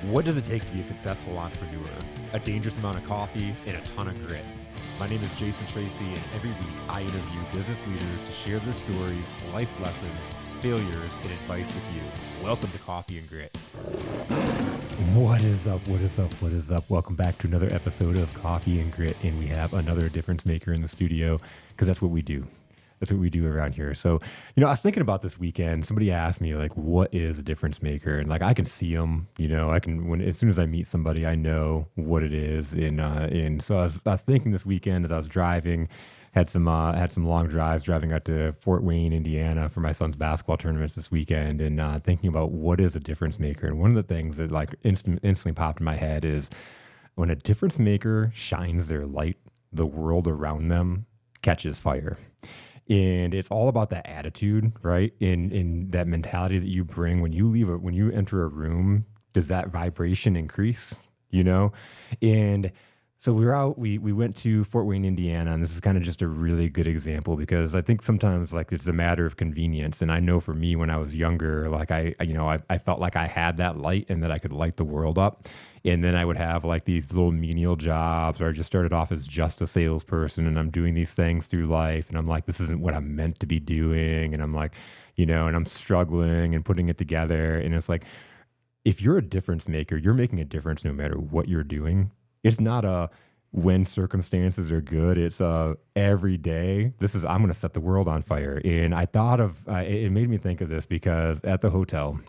What does it take to be a successful entrepreneur? A dangerous amount of coffee and a ton of grit. My name is Jason Tracy, and every week I interview business leaders to share their stories, life lessons, failures, and advice with you. Welcome to Coffee and Grit. What is up? What is up? What is up? Welcome back to another episode of Coffee and Grit, and we have another difference maker in the studio because that's what we do. That's what we do around here. So, I was thinking about this weekend. Somebody asked me, like, what is a difference maker? And like, I can see them, as soon as I meet somebody, I know what it is. And so I was thinking this weekend as I was driving, had some long drives driving out to Fort Wayne, Indiana for my son's basketball tournaments this weekend, and thinking about what is a difference maker. And one of the things that like instantly popped in my head is when a difference maker shines their light, the world around them catches fire. And it's all about that attitude, right? In that mentality that you bring when you enter a room, does that vibration increase? And so we went to Fort Wayne, Indiana, and this is kind of just a really good example because I think sometimes like it's a matter of convenience. And I know for me when I was younger, like I felt like I had that light and that I could light the world up. And then I would have like these little menial jobs, or I just started off as just a salesperson and I'm doing these things through life. And I'm like, this isn't what I'm meant to be doing. And I'm like, and I'm struggling and putting it together. And it's like, if you're a difference maker, you're making a difference no matter what you're doing. It's not a when circumstances are good. It's every day. I'm going to set the world on fire. And I thought of, it made me think of this because at the hotel,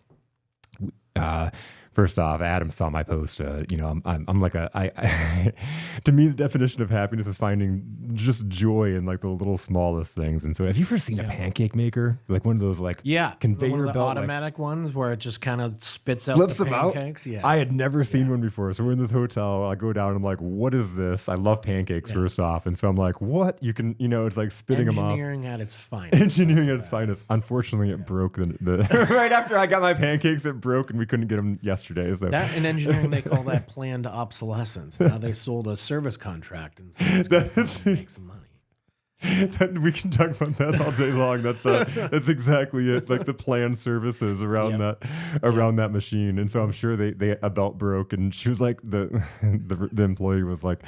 first off, Adam saw my post. I'm like to me, the definition of happiness is finding just joy in like the little smallest things. And so, have you ever seen a pancake maker, like one of those conveyor one of the belt automatic ones where it just kind of spits out flips the them out? pancakes? Yeah, I had never seen one before. So we're in this hotel. I go down. And I'm like, what is this? I love pancakes first off, and so I'm like, what? You can, it's like spitting them off. Engineering at its finest. Engineering at its finest. Unfortunately, it broke the right after I got my pancakes. It broke, and we couldn't get them yesterday. So that in engineering they call that planned obsolescence. Now they sold a service contract and so it's going to make some money. We can talk about that all day long. That's exactly it. Like the planned services around that machine. And so I'm sure a belt broke, and she was like, the employee was like,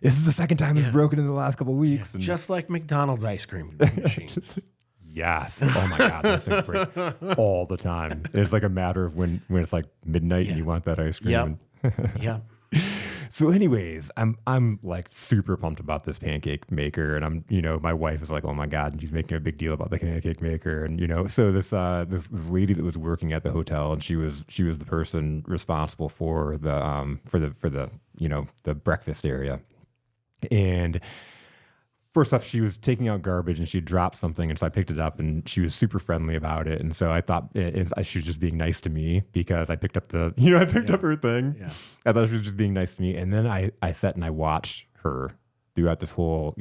this is the second time it's broken in the last couple of weeks. And just like McDonald's ice cream machines. Yes. Oh my God, those things break all the time. It's like a matter of when it's like midnight and you want that ice cream. Yeah. So anyways, I'm like super pumped about this pancake maker, and I'm, my wife is like, oh my God, and she's making a big deal about the pancake maker. And, so this lady that was working at the hotel, and she was the person responsible for the breakfast area. And first off, she was taking out garbage and she dropped something. And so I picked it up and she was super friendly about it. And so I thought she was just being nice to me because I picked up up her thing. Yeah. I thought she was just being nice to me. And then I sat and I watched her throughout this whole,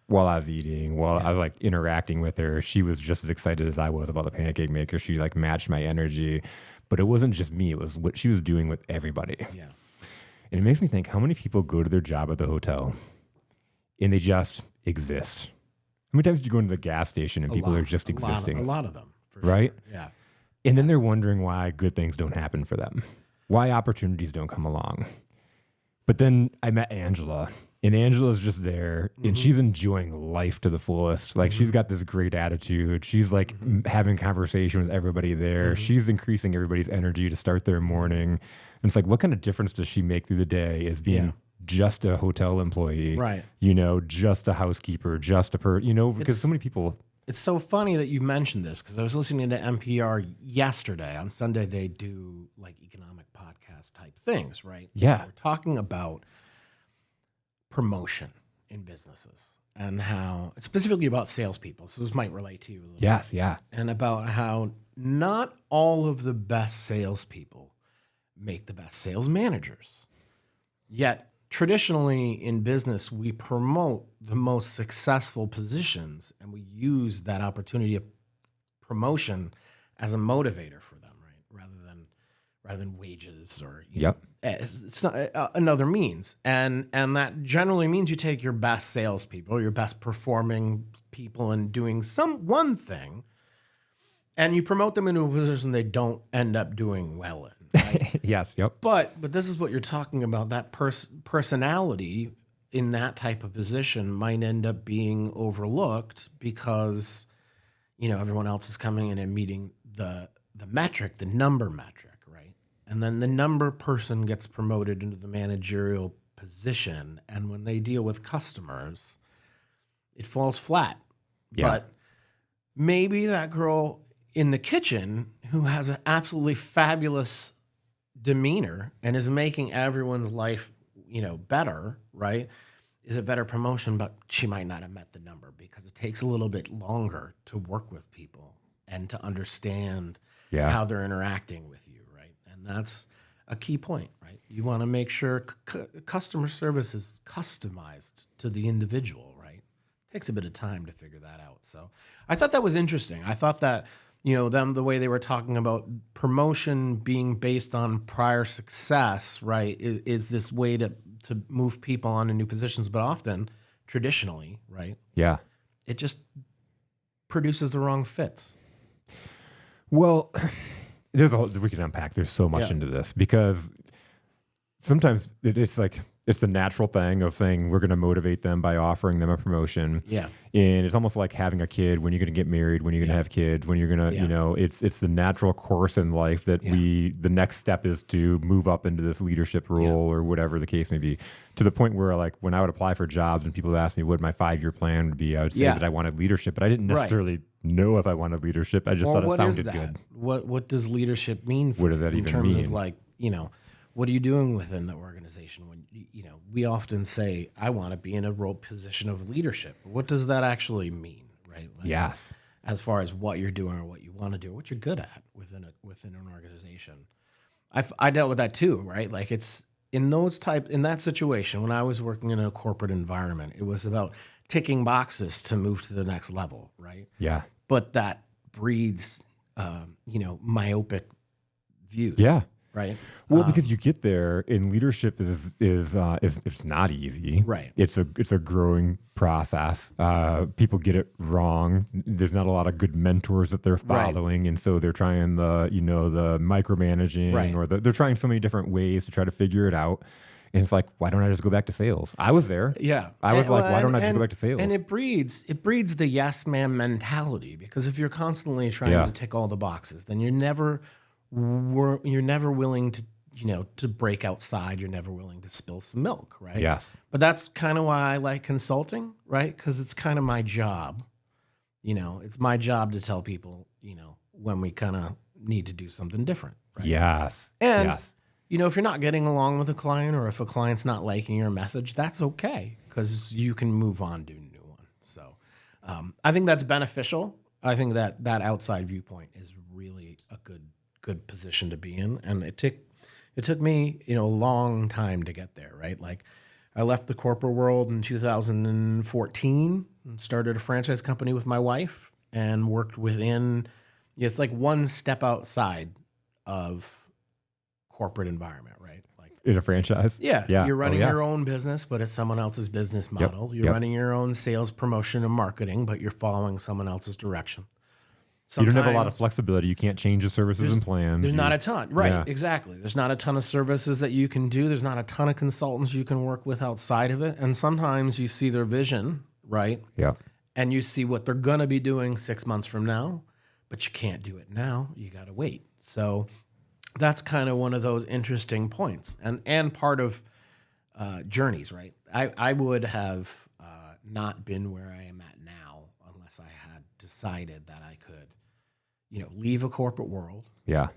while I was eating, I was like interacting with her. She was just as excited as I was about the pancake maker. She like matched my energy, but it wasn't just me. It was what she was doing with everybody. Yeah. And it makes me think, how many people go to their job at the hotel and they just exist? How many times do you go into the gas station and people are just existing? A lot of them, for right? Sure. Yeah. And then they're wondering why good things don't happen for them, why opportunities don't come along. But then I met Angela, and Angela's just there, and she's enjoying life to the fullest. Like she's got this great attitude. She's like having conversation with everybody there. She's increasing everybody's energy to start their morning. And it's like, what kind of difference does she make through the day as being just a hotel employee, right? Just a housekeeper, just because so many people. It's so funny that you mentioned this because I was listening to NPR yesterday. On Sunday, they do like economic podcast type things, right? Yeah. We're talking about promotion in businesses and how, specifically about salespeople. So this might relate to you a little bit. Yeah. And about how not all of the best salespeople make the best sales managers. Yet, traditionally in business, we promote the most successful positions and we use that opportunity of promotion as a motivator for them, right? Rather than wages or it's not another means. And that generally means you take your best salespeople, your best performing people and doing one thing, and you promote them into a position they don't end up doing well in. Right? Yes. Yep. But this is what you're talking about. That personality in that type of position might end up being overlooked because, everyone else is coming in and meeting the metric, the number metric, right? And then the number person gets promoted into the managerial position. And when they deal with customers, it falls flat. Yeah. But maybe that girl in the kitchen who has an absolutely fabulous demeanor and is making everyone's life, better, right? Is a better promotion, but she might not have met the number because it takes a little bit longer to work with people and to understand how they're interacting with you, right? And that's a key point, right? You want to make sure customer service is customized to the individual, right? Takes a bit of time to figure that out. So I thought that was interesting. I thought that, the way they were talking about promotion being based on prior success, right, is this way to move people on to new positions, but often, traditionally, right? Yeah. It just produces the wrong fits. Well, we can unpack. There's so much into this because sometimes it's like, it's the natural thing of saying we're going to motivate them by offering them a promotion. Yeah. And it's almost like having a kid, when you're going to get married, when you're going to have kids, when you're going to, it's the natural course in life that the next step is to move up into this leadership role or whatever the case may be, to the point where, like, when I would apply for jobs and people would ask me what my 5-year plan would be, I would say that I wanted leadership, but I didn't necessarily know if I wanted leadership. I just thought it sounded good. What does leadership mean for what does that in even terms mean? of, like, what are you doing within the organization? When we often say, I want to be in a role position of leadership. What does that actually mean, right? Like, yes. As far as what you're doing or what you want to do, what you're good at within an organization. I dealt with that too, right? Like, it's in that situation when I was working in a corporate environment, it was about ticking boxes to move to the next level, right? Yeah. But that breeds, myopic views. Yeah. Right. Well, because you get there, and leadership is it's not easy. Right. It's a growing process. People get it wrong. There's not a lot of good mentors that they're following, and so they're trying the micromanaging, or they're trying so many different ways to try to figure it out. And it's like, why don't I just go back to sales? I was there. Yeah. I was why don't I just go back to sales? And it breeds the yes man mentality, because if you're constantly trying to tick all the boxes, then you're never willing to, to break outside. You're never willing to spill some milk, right? Yes. But that's kind of why I like consulting, right? Because it's kind of my job. It's my job to tell people, when we kind of need to do something different. Right? Yes. And, if you're not getting along with a client, or if a client's not liking your message, that's okay, because you can move on to a new one. So I think that's beneficial. I think that outside viewpoint is really a good position to be in. And it took me, a long time to get there, right? Like, I left the corporate world in 2014 and started a franchise company with my wife and worked within, it's like one step outside of corporate environment, right? Like, In a franchise? Yeah. You're running your own business, but it's someone else's business model. You're running your own sales, promotion, and marketing, but you're following someone else's direction. You don't have a lot of flexibility. You can't change the services and plans. There's not a ton. Right, exactly. There's not a ton of services that you can do. There's not a ton of consultants you can work with outside of it. And sometimes you see their vision, right? Yeah. And you see what they're going to be doing 6 months from now, but you can't do it now. You got to wait. So that's kind of one of those interesting points and part of journeys, right? I would have not been where I am at now unless I had decided that I could, leave a corporate world,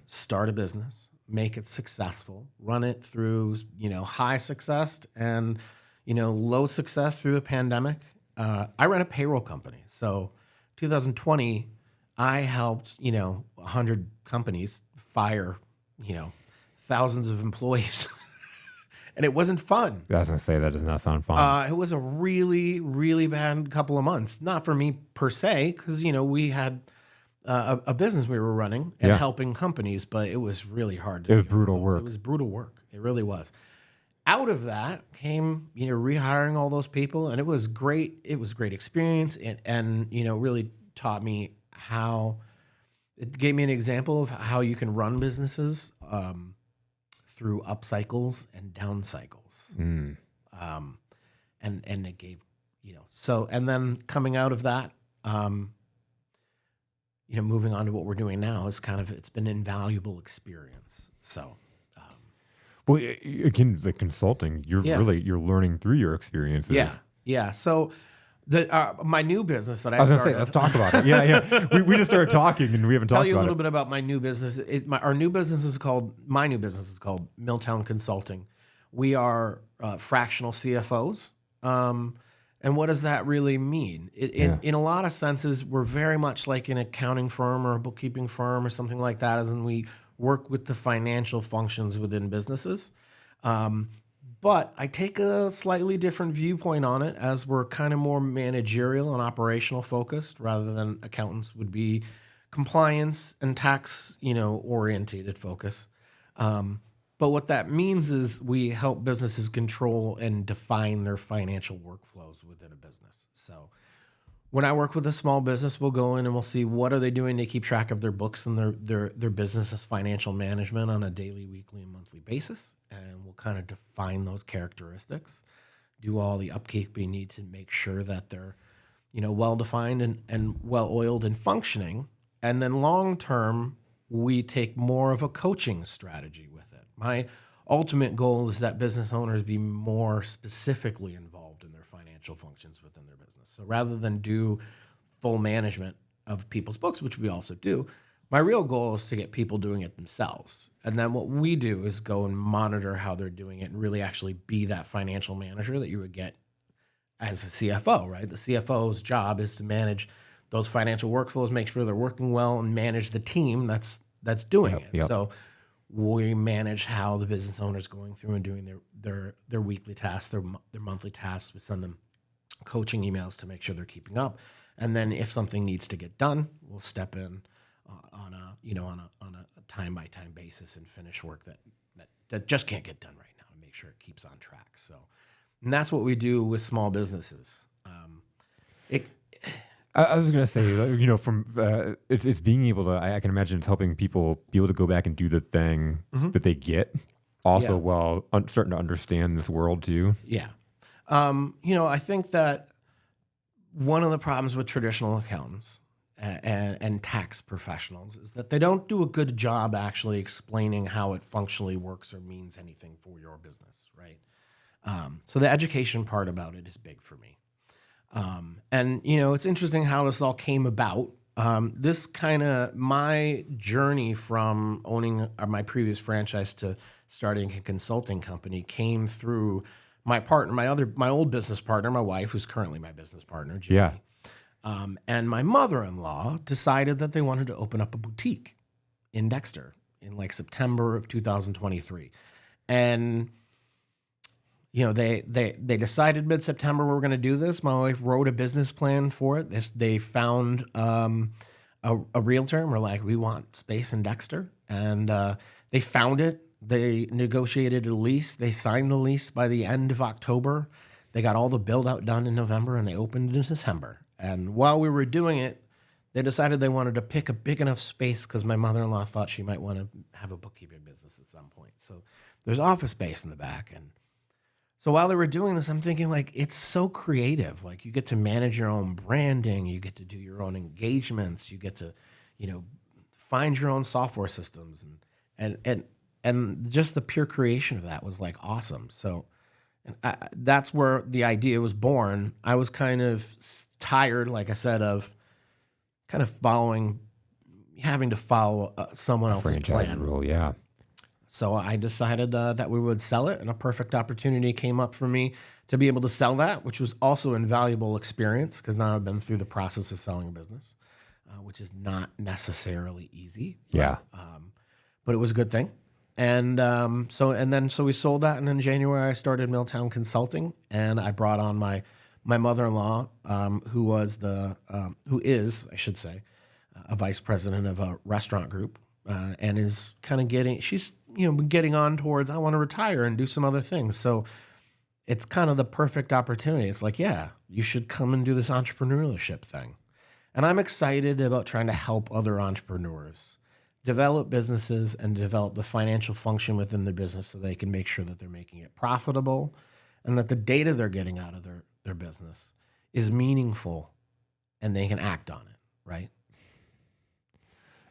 start a business, make it successful, run it through, high success and, low success through the pandemic. I ran a payroll company. So 2020, I helped, 100 companies fire, thousands of employees. And it wasn't fun. I was going to say, that does not sound fun. It was a really, really bad couple of months. Not for me per se, because, we had a business we were running and helping companies, but it was really hard. It was brutal work. It was brutal work. It really was. Out of that came, rehiring all those people, and it was great. It was great experience, and really taught me how. It gave me an example of how you can run businesses through up cycles and down cycles. Mm. And it gave, so, and then coming out of that, moving on to what we're doing now is it's been an invaluable experience. So, well, again, the consulting, you're learning through your experiences. Yeah. Yeah. So my new business that I was started. going to say, let's talk about it. Yeah. We just started talking and we haven't talked about it. Tell you a little bit about my new business. My new business is called Milltown Consulting. We are fractional CFOs. And what does that really mean? In a lot of senses, we're very much like an accounting firm or a bookkeeping firm or something like that, as in we work with the financial functions within businesses. But I take a slightly different viewpoint on it, as we're kind of more managerial and operational focused rather than accountants would be compliance and tax, orientated focus. But what that means is we help businesses control and define their financial workflows within a business. So when I work with a small business, we'll go in and we'll see what are they doing to keep track of their books and their business's financial management on a daily, weekly, and monthly basis. And we'll kind of define those characteristics, do all the upkeep we need to make sure that they're, well-defined and well-oiled and functioning. And then long-term, we take more of a coaching strategy with it. My ultimate goal is that business owners be more specifically involved in their financial functions within their business. So rather than do full management of people's books, which we also do, my real goal is to get people doing it themselves. And then what we do is go and monitor how they're doing it and really actually be that financial manager that you would get as a CFO, right? The CFO's job is to manage those financial workflows, make sure they're working well, and manage the team that's doing it. Yep. So we manage how the business owner is going through and doing their weekly tasks, their monthly tasks. We send them coaching emails to make sure they're keeping up. And then if something needs to get done, we'll step in on a time by time basis and finish work that just can't get done right now and make sure it keeps on track. So, and that's what we do with small businesses. I was going to say, from it's being able to, I can imagine it's helping people be able to go back and do the thing that they get also while starting to understand this world too. Yeah. I think that one of the problems with traditional accountants and tax professionals is that they don't do a good job actually explaining how it functionally works or means anything for your business, right? So the education part about it is big for me. And it's interesting how this all came about. This my journey from owning my previous franchise to starting a consulting company came through my partner, my old business partner, my wife, who's currently my business partner, Julie. Yeah. And my mother-in-law decided that they wanted to open up a boutique in Dexter in September of 2023. And they decided mid-September we were going to do this. My wife wrote a business plan for it. They found a realtor, and we're like, we want space in Dexter. And they found it. They negotiated a lease. They signed the lease by the end of October. They got all the build-out done in November, and they opened in December. And while we were doing it, they decided they wanted to pick a big enough space because my mother-in-law thought she might want to have a bookkeeping business at some point. So there's office space in the back, and so while they were doing this, I'm thinking it's so creative. You get to manage your own branding, you get to do your own engagements, you get to, find your own software systems, and just the pure creation of that was having So that's where the idea was born. I was kind of tired, like I said, of kind of having to follow someone else's plan. Rule, yeah. So I decided that we would sell it, and a perfect opportunity came up for me to be able to sell that, which was also an invaluable experience because now I've been through the process of selling a business, which is not necessarily easy. Yeah. But it was a good thing. And so we sold that, and in January I started Milltown Consulting, and I brought on my mother-in-law, who is, I should say, a vice president of a restaurant group. And is kind of she's getting on towards, I want to retire and do some other things. So it's kind of the perfect opportunity. It's you should come and do this entrepreneurship thing. And I'm excited about trying to help other entrepreneurs develop businesses and develop the financial function within their business so they can make sure that they're making it profitable and that the data they're getting out of their business is meaningful and they can act on it, right?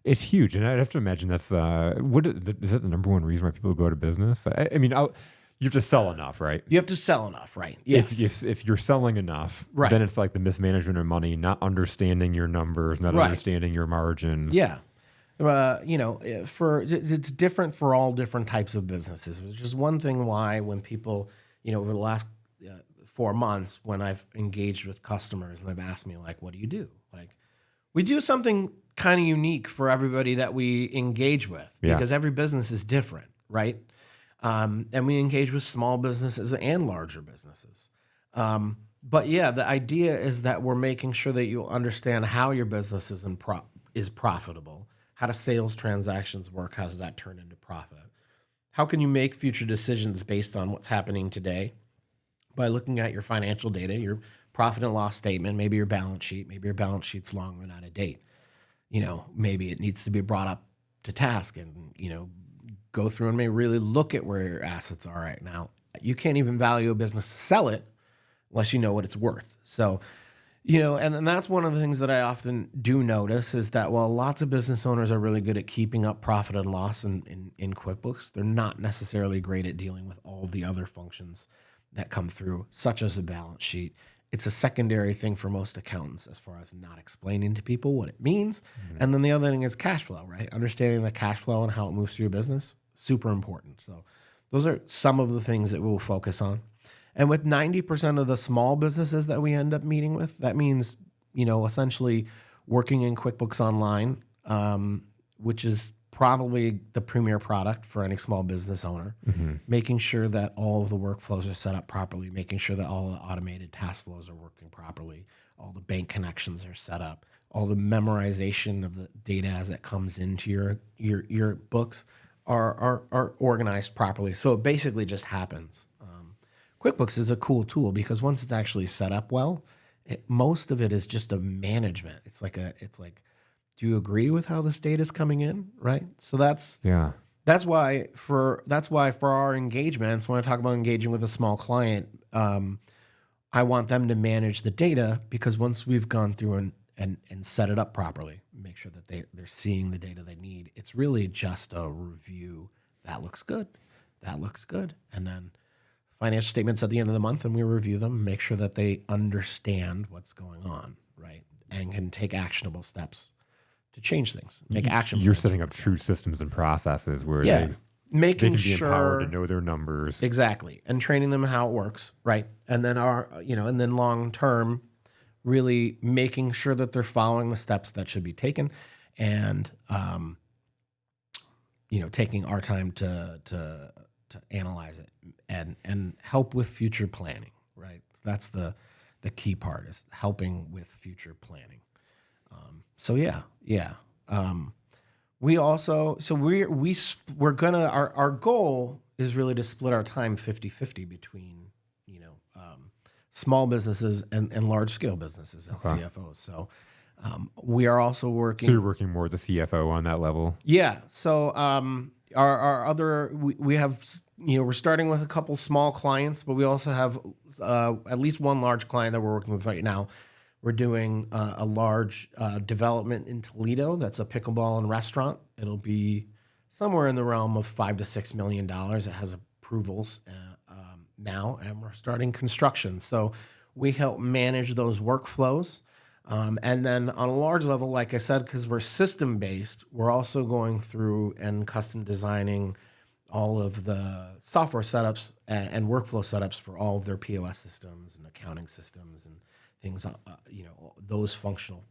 It's huge, and I'd have to imagine that's is that the number one reason why people go to business? I mean, you have to sell enough, right? You have to sell enough, right? Yes. If you're selling enough, Right. then it's like the mismanagement of money, not understanding your numbers, not Right. understanding your margins. Yeah. It's different for all different types of businesses, which is one thing why when people, over the last 4 months, when I've engaged with customers and they've asked me, like, what do you do? Like, we do something kind of unique for everybody that we engage with because every business is different, right? And we engage with small businesses and larger businesses. But yeah, the idea is that we're making sure that you understand how your business is profitable. How do sales transactions work? How does that turn into profit? How can you make future decisions based on what's happening today? By looking at your financial data, your profit and loss statement, maybe your balance sheet. Maybe your balance sheet's long run out of date. Maybe it needs to be brought up to task and, go through and maybe really look at where your assets are right now. You can't even value a business to sell it unless you know what it's worth. So, and that's one of the things that I often do notice is that while lots of business owners are really good at keeping up profit and loss in QuickBooks, they're not necessarily great at dealing with all the other functions that come through, such as a balance sheet. It's a secondary thing for most accountants as far as not explaining to people what it means. Mm-hmm. And then the other thing is cash flow, right? Understanding the cash flow and how it moves through your business, super important. So those are some of the things that we'll focus on. And with 90% of the small businesses that we end up meeting with, that means, essentially working in QuickBooks Online, which is probably the premier product for any small business owner, making sure that all of the workflows are set up properly, making sure that all the automated task flows are working properly, all the bank connections are set up, all the memorization of the data as it comes into your books are organized properly. So it basically just happens. QuickBooks is a cool tool because once it's actually set up well, most of it is just a management. It's like, do you agree with how this data is coming in? Right. So that's why for our engagements, when I talk about engaging with a small client, I want them to manage the data because once we've gone through and set it up properly, make sure that they're seeing the data they need. It's really just a review. That looks good. That looks good. And then financial statements at the end of the month, and we review them, make sure that they understand what's going on, right? And can take actionable steps to change things, make action. You're setting up true systems and processes where they can be empowered to know their numbers. Exactly. And training them how it works, right? And then and then long term, really making sure that they're following the steps that should be taken and taking our time to analyze it and help with future planning, right? That's the key part is helping with future planning. We also, we're gonna, our goal is really to split our time 50-50 between, small businesses and large scale businesses as CFOs. So, we are also working. So you're working more the CFO on that level? Yeah. So, our other, we have, we're starting with a couple small clients, but we also have, at least one large client that we're working with right now. We're doing a large development in Toledo. That's a pickleball and restaurant. It'll be somewhere in the realm of $5 to $6 million. It has approvals now, and we're starting construction. So we help manage those workflows. And then on a large level, like I said, because we're system-based, we're also going through and custom designing all of the software setups and workflow setups for all of their POS systems and accounting systems and things, those functional.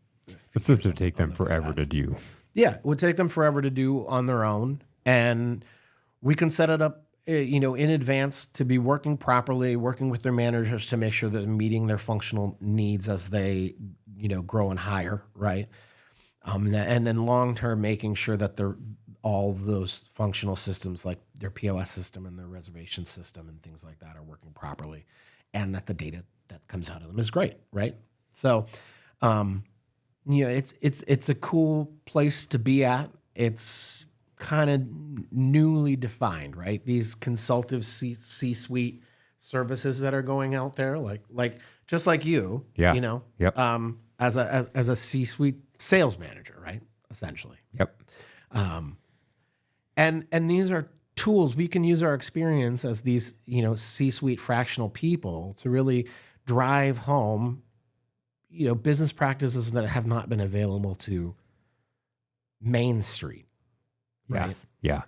It's going to take them forever to do. Yeah, it would take them forever to do on their own. And we can set it up, in advance to be working properly, working with their managers to make sure that they're meeting their functional needs as they, grow and hire, right? And then long-term making sure that all of those functional systems like their POS system and their reservation system and things like that are working properly and that the data that comes out of them is great, right? So, it's a cool place to be at. it's kind of newly defined, right? These consultative C-suite services that are going out there, like just like you, Yeah. you know, Yep. as a C-suite sales manager, right? Essentially. Yep. And these are tools we can use our experience as these, you know, C-suite fractional people to really drive home, you know, business practices that have not been available to Main Street. Right. Yes. Yeah.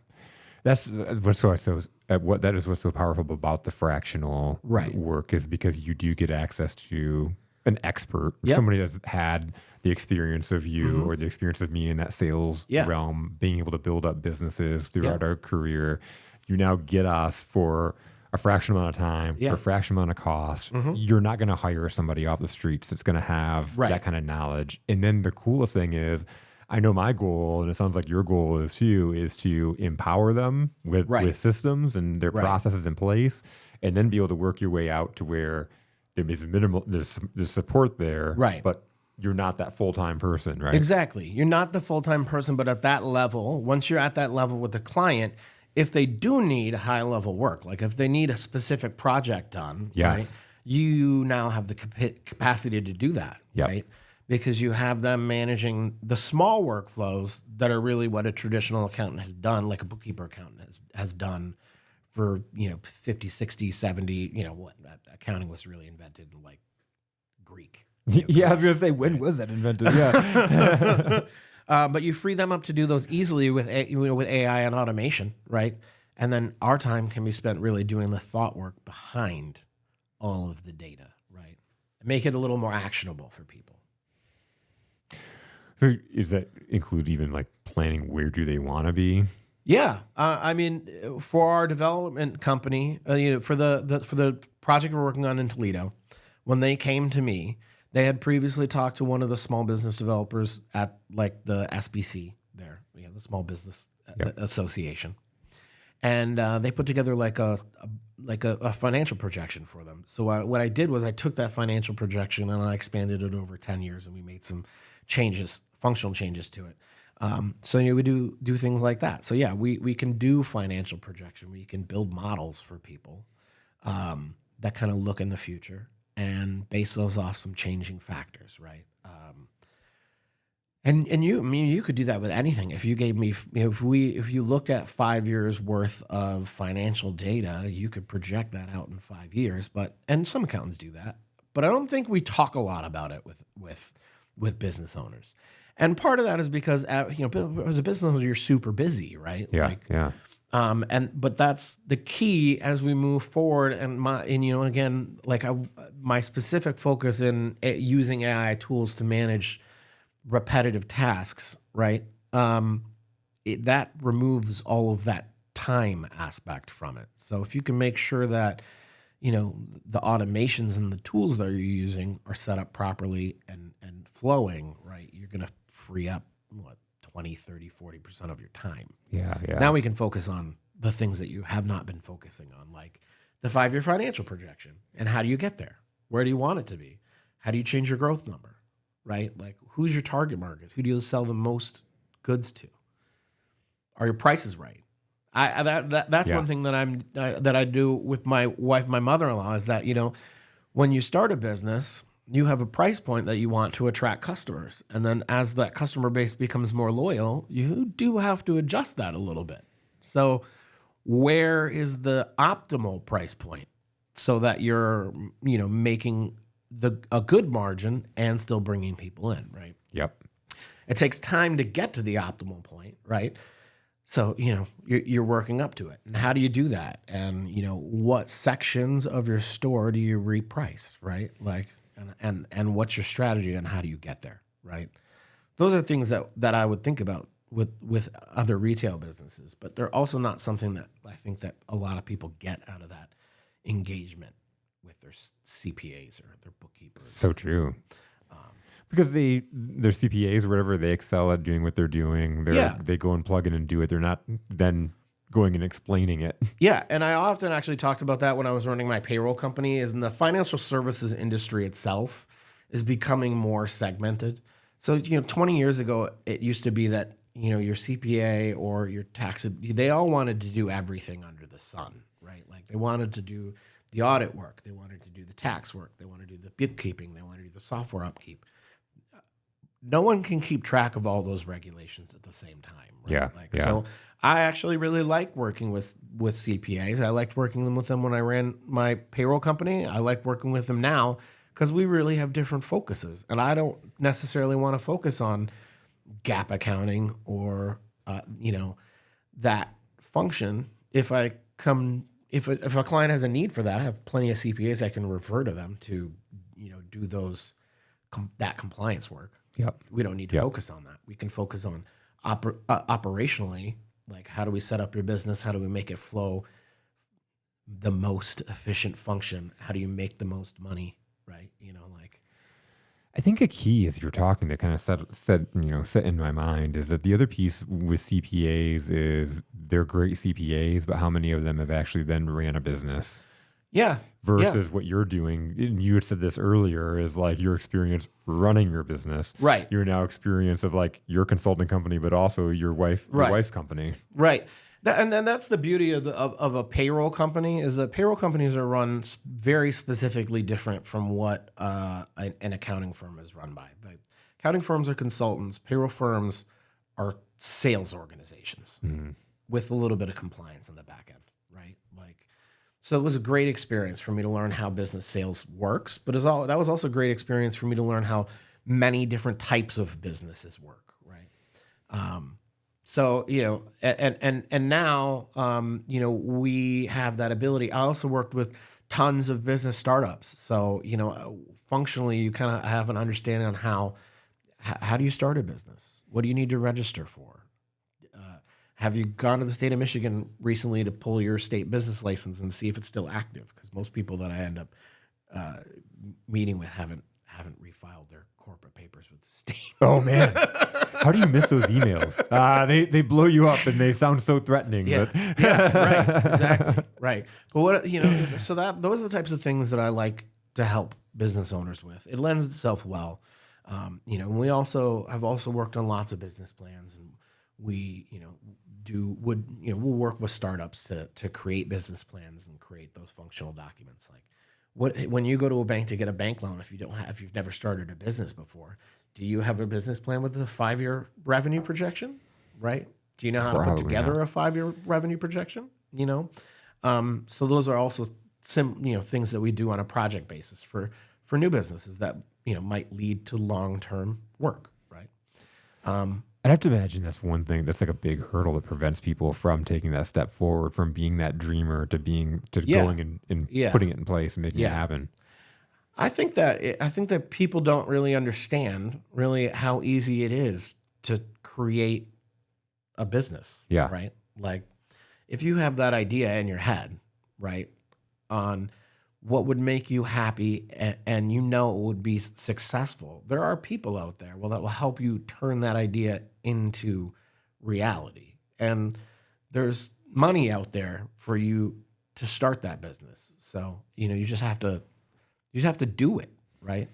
That's what's so powerful about the fractional Right. work is because you do get access to an expert, Yep. somebody that's had the experience of you or the experience of me in that sales Yeah. realm, being able to build up businesses throughout Yeah. our career. You now get us for a fraction amount of time, Yeah. for a fraction amount of cost. You're not going to hire somebody off the streets that's going to have Right. that kind of knowledge. And then the coolest thing is, I know my goal, and it sounds like your goal is too, is to empower them with systems and their processes in place, and then be able to work your way out to where there's minimal, there's support there, Right. but you're not that full-time person, right? Exactly. You're not the full-time person, but at that level, once you're at that level with the client, if they do need high-level work, like if they need a specific project done, Yes. right, you now have the capacity to do that, Yep. right? Because you have them managing the small workflows that are really what a traditional accountant has done, like a bookkeeper accountant has done for, you know, 50, 60, 70, you know, what accounting was really invented in like Greek. You know, Yeah, I was Greece. going to say, when was that invented? Yeah. But you free them up to do those easily with with AI and automation, right? And then our time can be spent really doing the thought work behind all of the data, right? Make it a little more actionable for people. So does that include even like planning where do they want to be? Yeah, I mean, for our development company, you know, for the project we're working on in Toledo, when they came to me, they had previously talked to one of the small business developers at like the SBC there, you know, the Small Business Association, and they put together like a financial projection for them. So what I did was I took that financial projection and I expanded it over 10 years, and we made some changes, functional changes to it. So you know, we do things like that. So yeah, we can do financial projection. We can build models for people that kind of look in the future and base those off some changing factors, right? And you, I mean, you could do that with anything. If you gave me, if you looked at 5 years worth of financial data, you could project that out in 5 years. And some accountants do that, but I don't think we talk a lot about it with business owners. And part of that is because, you know, as a business owner, you're super busy, right? Yeah. But that's the key as we move forward. And you know, again, like my specific focus in using AI tools to manage repetitive tasks, right? That removes all of that time aspect from it. So if you can make sure that, you know, the automations and the tools that you're using are set up properly and flowing, right, you're going to free up 20, 30, 40% of your time. Yeah. Now we can focus on the things that you have not been focusing on, like the 5-year financial projection. And how do you get there? Where do you want it to be? How do you change your growth number, right? Like, who's your target market? Who do you sell the most goods to? Are your prices right? That's one thing that I do with my wife, my mother-in-law, is that, you know, when you start a business, you have a price point that you want to attract customers. And then as that customer base becomes more loyal, you do have to adjust that a little bit. So where is the optimal price point so that you're, you know, making a good margin and still bringing people in, right? Yep. It takes time to get to the optimal point, right? So, you know, you're working up to it. And how do you do that? And, you know, what sections of your store do you reprice, right? Like, and what's your strategy and how do you get there, right? Those are things that I would think about with other retail businesses, but they're also not something that I think that a lot of people get out of that engagement with their CPAs or their bookkeepers. So true. Because their CPAs or whatever, they excel at doing what they're doing. They go and plug in and do it. They're not then going and explaining it. Yeah, and I often actually talked about that when I was running my payroll company, is in the financial services industry itself is becoming more segmented. So, you know, 20 years ago, it used to be that your CPA or your tax, they all wanted to do everything under the sun, right? Like they wanted to do the audit work. They wanted to do the tax work. They wanted to do the bookkeeping. They wanted to do the software upkeep. No one can keep track of all those regulations at the same time, right? So I actually really like working with CPAs. I liked working with them when I ran my payroll company. I like working with them now because we really have different focuses. And I don't necessarily want to focus on GAAP accounting or, that function. If a client has a need for that, I have plenty of CPAs I can refer to them to, do that compliance work. Yep. We don't need to focus on that. We can focus on operationally, like how do we set up your business? How do we make it flow the most efficient function? How do you make the most money, right? I think a key as you're talking that kind of set in my mind is that the other piece with CPAs is they're great CPAs, but how many of them have actually then ran a business? Yeah. Versus what you're doing, and you had said this earlier, is like your experience running your business. Right. Your now experience of like your consulting company, but also your wife's company. Right. And then that's the beauty of a payroll company is that payroll companies are run very specifically different from what an accounting firm is run by. Like, accounting firms are consultants. Payroll firms are sales organizations with a little bit of compliance on the back end, right? So it was a great experience for me to learn how business sales works, but that was also a great experience for me to learn how many different types of businesses work, right? So, and now, we have that ability. I also worked with tons of business startups. So, functionally, you kind of have an understanding on how do you start a business? What do you need to register for? Have you gone to the state of Michigan recently to pull your state business license and see if it's still active? Because most people that I end up meeting with haven't refiled their corporate papers with the state. Oh man, how do you miss those emails? They blow you up and they sound so threatening. Yeah, but right, exactly, right. But so those are the types of things that I like to help business owners with. It lends itself well, And we have also worked on lots of business plans, and we'll work with startups to create business plans and create those functional documents. Like when you go to a bank to get a bank loan, if you've never started a business before, do you have a business plan with a 5-year revenue projection, right? Do you know how to put together a 5-year revenue projection? So those are also things that we do on a project basis for new businesses that might lead to long-term work, right? I'd have to imagine that's one thing that's like a big hurdle that prevents people from taking that step forward, from being that dreamer to going and putting it in place and making it happen. I think that people don't really understand really how easy it is to create a business. Yeah. Right. Like if you have that idea in your head, right, on what would make you happy and it would be successful, there are people out there that will help you turn that idea into reality. And there's money out there for you to start that business. So, you just have to do it, right?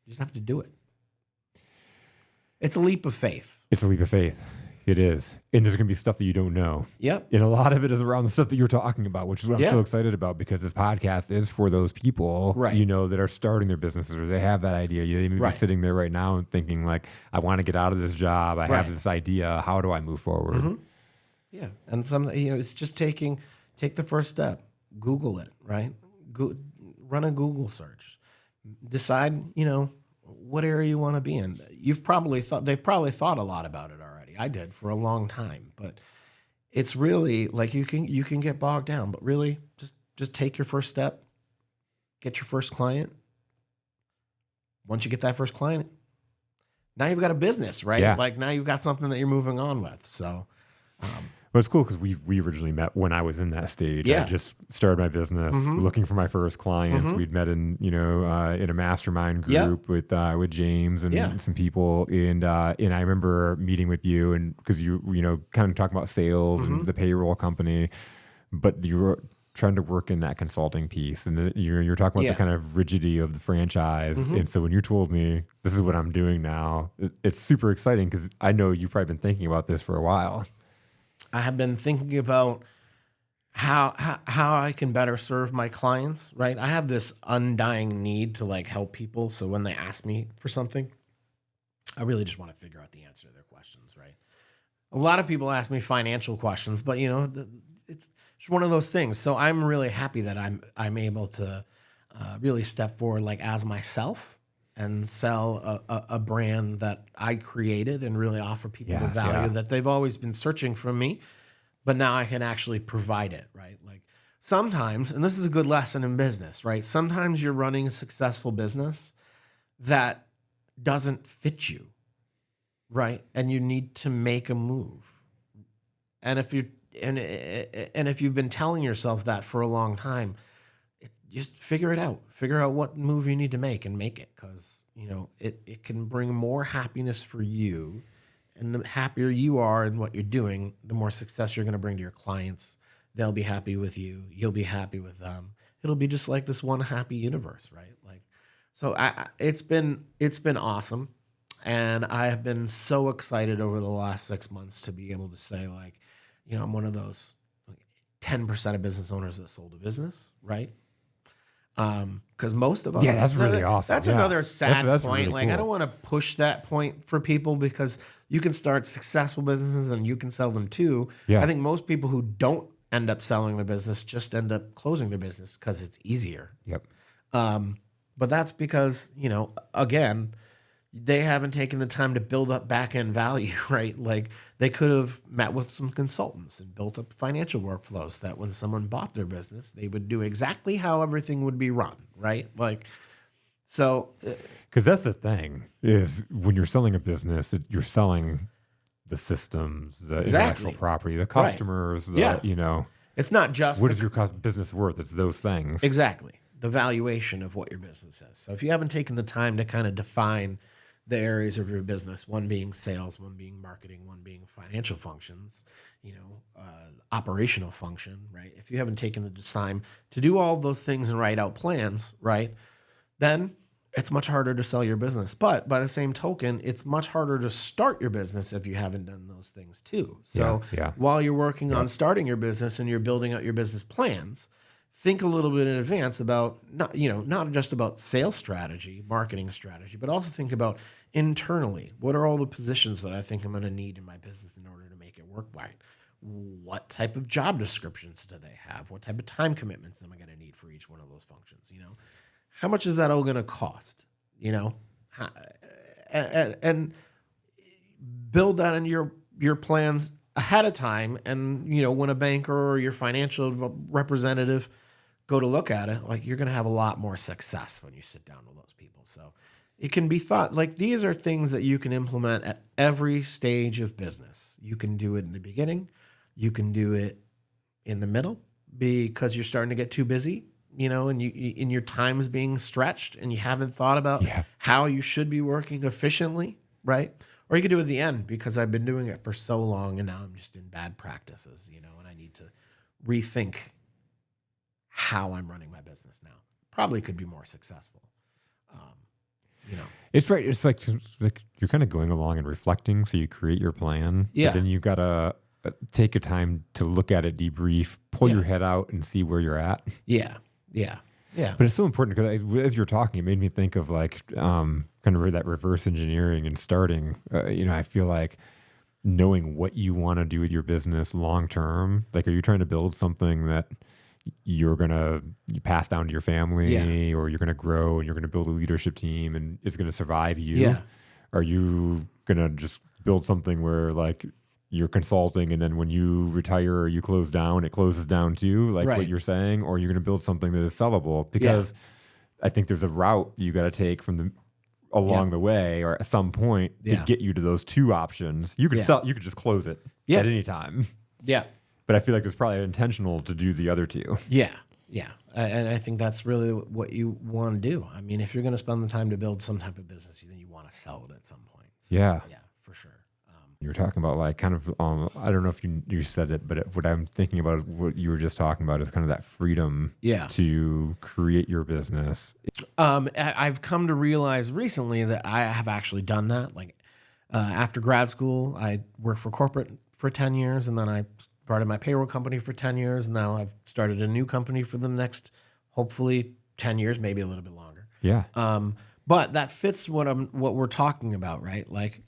You just have to do it. It's a leap of faith. It's a leap of faith. It is. And there's going to be stuff that you don't know. Yep. And a lot of it is around the stuff that you're talking about, which is what I'm so excited about, because this podcast is for those people, right, that are starting their businesses, or they have that idea. They may be sitting there right now and thinking like, I want to get out of this job. I have this idea. How do I move forward? Mm-hmm. Yeah. And it's just take the first step. Google it, right? Run a Google search. Decide, what area you want to be in. They've probably thought a lot about it already. I did for a long time, but it's really like you can get bogged down, but really just take your first step, get your first client. Once you get that first client, now you've got a business, right? Yeah. Like now you've got something that you're moving on with. So, well, it's cool because we originally met when I was in that stage. Yeah. I just started my business, looking for my first clients. We'd met in a mastermind group with James and some people, and I remember meeting with you, and because you kind of talking about sales and the payroll company, but you were trying to work in that consulting piece, and you're talking about the kind of rigidity of the franchise. And so when you told me this is what I'm doing now, it's super exciting because I know you've probably been thinking about this for a while. I have been thinking about how I can better serve my clients, right? I have this undying need to like help people. So when they ask me for something, I really just want to figure out the answer to their questions, right? A lot of people ask me financial questions, but it's just one of those things. So I'm really happy that I'm able to really step forward like as myself and sell a brand that I created and really offer people the value that they've always been searching from me. But now I can actually provide it, right? Like sometimes, and this is a good lesson in business, right? Sometimes you're running a successful business that doesn't fit you, right? And you need to make a move. And if you've been telling yourself that for a long time, just figure it out. Figure out what move you need to make and make it, because it can bring more happiness for you. And the happier you are in what you're doing, the more success you're going to bring to your clients. They'll be happy with you. You'll be happy with them. It'll be just like this one happy universe, right? Like, so it's been awesome, and I have been so excited over the last 6 months to be able to say, like, I'm one of those 10% of business owners that sold a business, right? Because most of us, that's really awesome. That's another sad that's point. really like, cool. I don't want to push that point for people because you can start successful businesses and you can sell them too. Yeah. I think most people who don't end up selling their business just end up closing their business because it's easier. Yep. But that's because, again, they haven't taken the time to build up back end value, right? Like they could have met with some consultants and built up financial workflows that when someone bought their business, they would do exactly how everything would be run, right? Like, so. Because that's the thing is when you're selling a business, you're selling the systems, the intellectual property, the customers, It's not just what is your business worth? It's those things. Exactly. The valuation of what your business is. So if you haven't taken the time to kind of define the areas of your business, one being sales, one being marketing, one being financial functions, operational function, right? If you haven't taken the time to do all of those things and write out plans, right, then it's much harder to sell your business. But by the same token, it's much harder to start your business if you haven't done those things too. So while you're working on starting your business and you're building out your business plans, think a little bit in advance about not just about sales strategy, marketing strategy, but also think about internally. What are all the positions that I think I'm going to need in my business in order to make it work right? What type of job descriptions do they have? What type of time commitments am I going to need for each one of those functions? How much is that all going to cost? And build that in your plans ahead of time. And when a banker or your financial representative go to look at it, like you're going to have a lot more success when you sit down with those people. So it can be thought like these are things that you can implement at every stage of business. You can do it in the beginning. You can do it in the middle because you're starting to get too busy, and your time is being stretched and you haven't thought about how you should be working efficiently, right? Or you could do it at the end because I've been doing it for so long and now I'm just in bad practices, and I need to rethink how I'm running my business now. Probably could be more successful. It's right. It's like you're kind of going along and reflecting. So you create your plan. Yeah. But then you got to take a time to look at it, debrief, pull your head out and see where you're at. Yeah. Yeah. Yeah. But it's so important because as you're talking, it made me think of like kind of that reverse engineering and starting. I feel like knowing what you want to do with your business long term. Like, are you trying to build something that you're going to pass down to your family or you're going to grow and you're going to build a leadership team and it's going to survive you? Yeah. Are you going to just build something where like you're consulting and then when you retire or you close down, it closes down too, like what you're saying, or you're going to build something that is sellable? Because I think there's a route you got to take from along the way or at some point to get you to those two options. You could you could just close it at any time. Yeah. But I feel like it's probably intentional to do the other two. Yeah. Yeah. And I think that's really what you want to do. I mean, if you're going to spend the time to build some type of business, then you want to sell it at some point. So, Yeah. Yeah, for sure. You're talking about like kind of, I don't know if you said it, but what I'm thinking about, what you were just talking about is kind of that freedom to create your business. I've come to realize recently that I have actually done that. Like after grad school, I worked for corporate for 10 years, and then I started my payroll company for 10 years. And now I've started a new company for the next, hopefully 10 years, maybe a little bit longer. Yeah. But that fits what we're talking about, right? Like,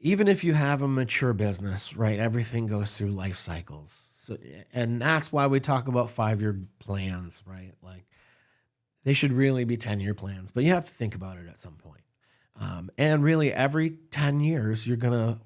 even if you have a mature business, right, everything goes through life cycles. So, and that's why we talk about 5-year plans, right? Like, they should really be 10-year plans, but you have to think about it at some point. And really, every 10 years, you're going to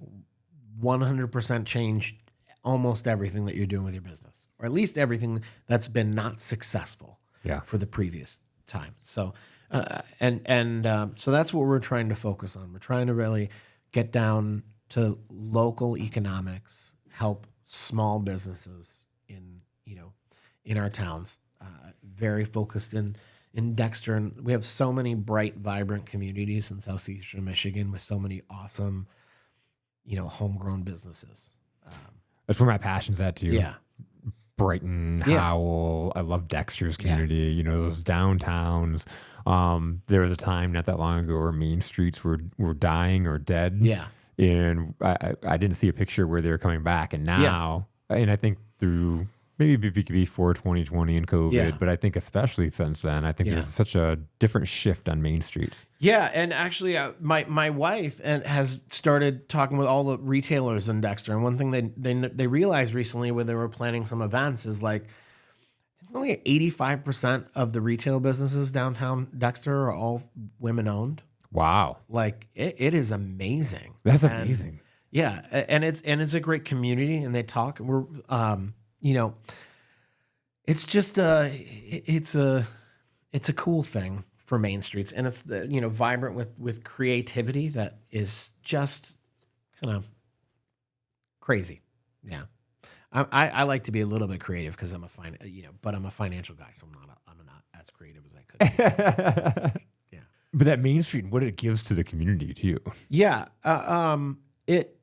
100% change almost everything that you're doing with your business, or at least everything that's been not successful for the previous time. So, so that's what we're trying to focus on. We're trying to really get down to local economics, help small businesses in our towns. Very focused in Dexter, and we have so many bright, vibrant communities in southeastern Michigan with so many awesome, homegrown businesses. That's where my passion's at too. Yeah. Brighton, Howell. I love Dexter's community. Those downtowns. There was a time not that long ago where main streets were dying or dead. Yeah. And I didn't see a picture where they were coming back. And now, and I think through maybe before 2020 and COVID, but I think especially since then, I think there's such a different shift on main streets. Yeah. And actually, my wife has started talking with all the retailers in Dexter. And one thing they realized recently when they were planning some events is like, only 85% of the retail businesses downtown Dexter are all women owned. Wow. Like it is amazing. That's amazing. Yeah. And it's a great community, and they talk. We're, it's just it's a cool thing for main streets, and it's vibrant with creativity that is just kind of crazy. Yeah. I like to be a little bit creative because I'm but I'm a financial guy, so I'm not as creative as I could. Yeah. But that Main Street, what it gives to the community too. Yeah. It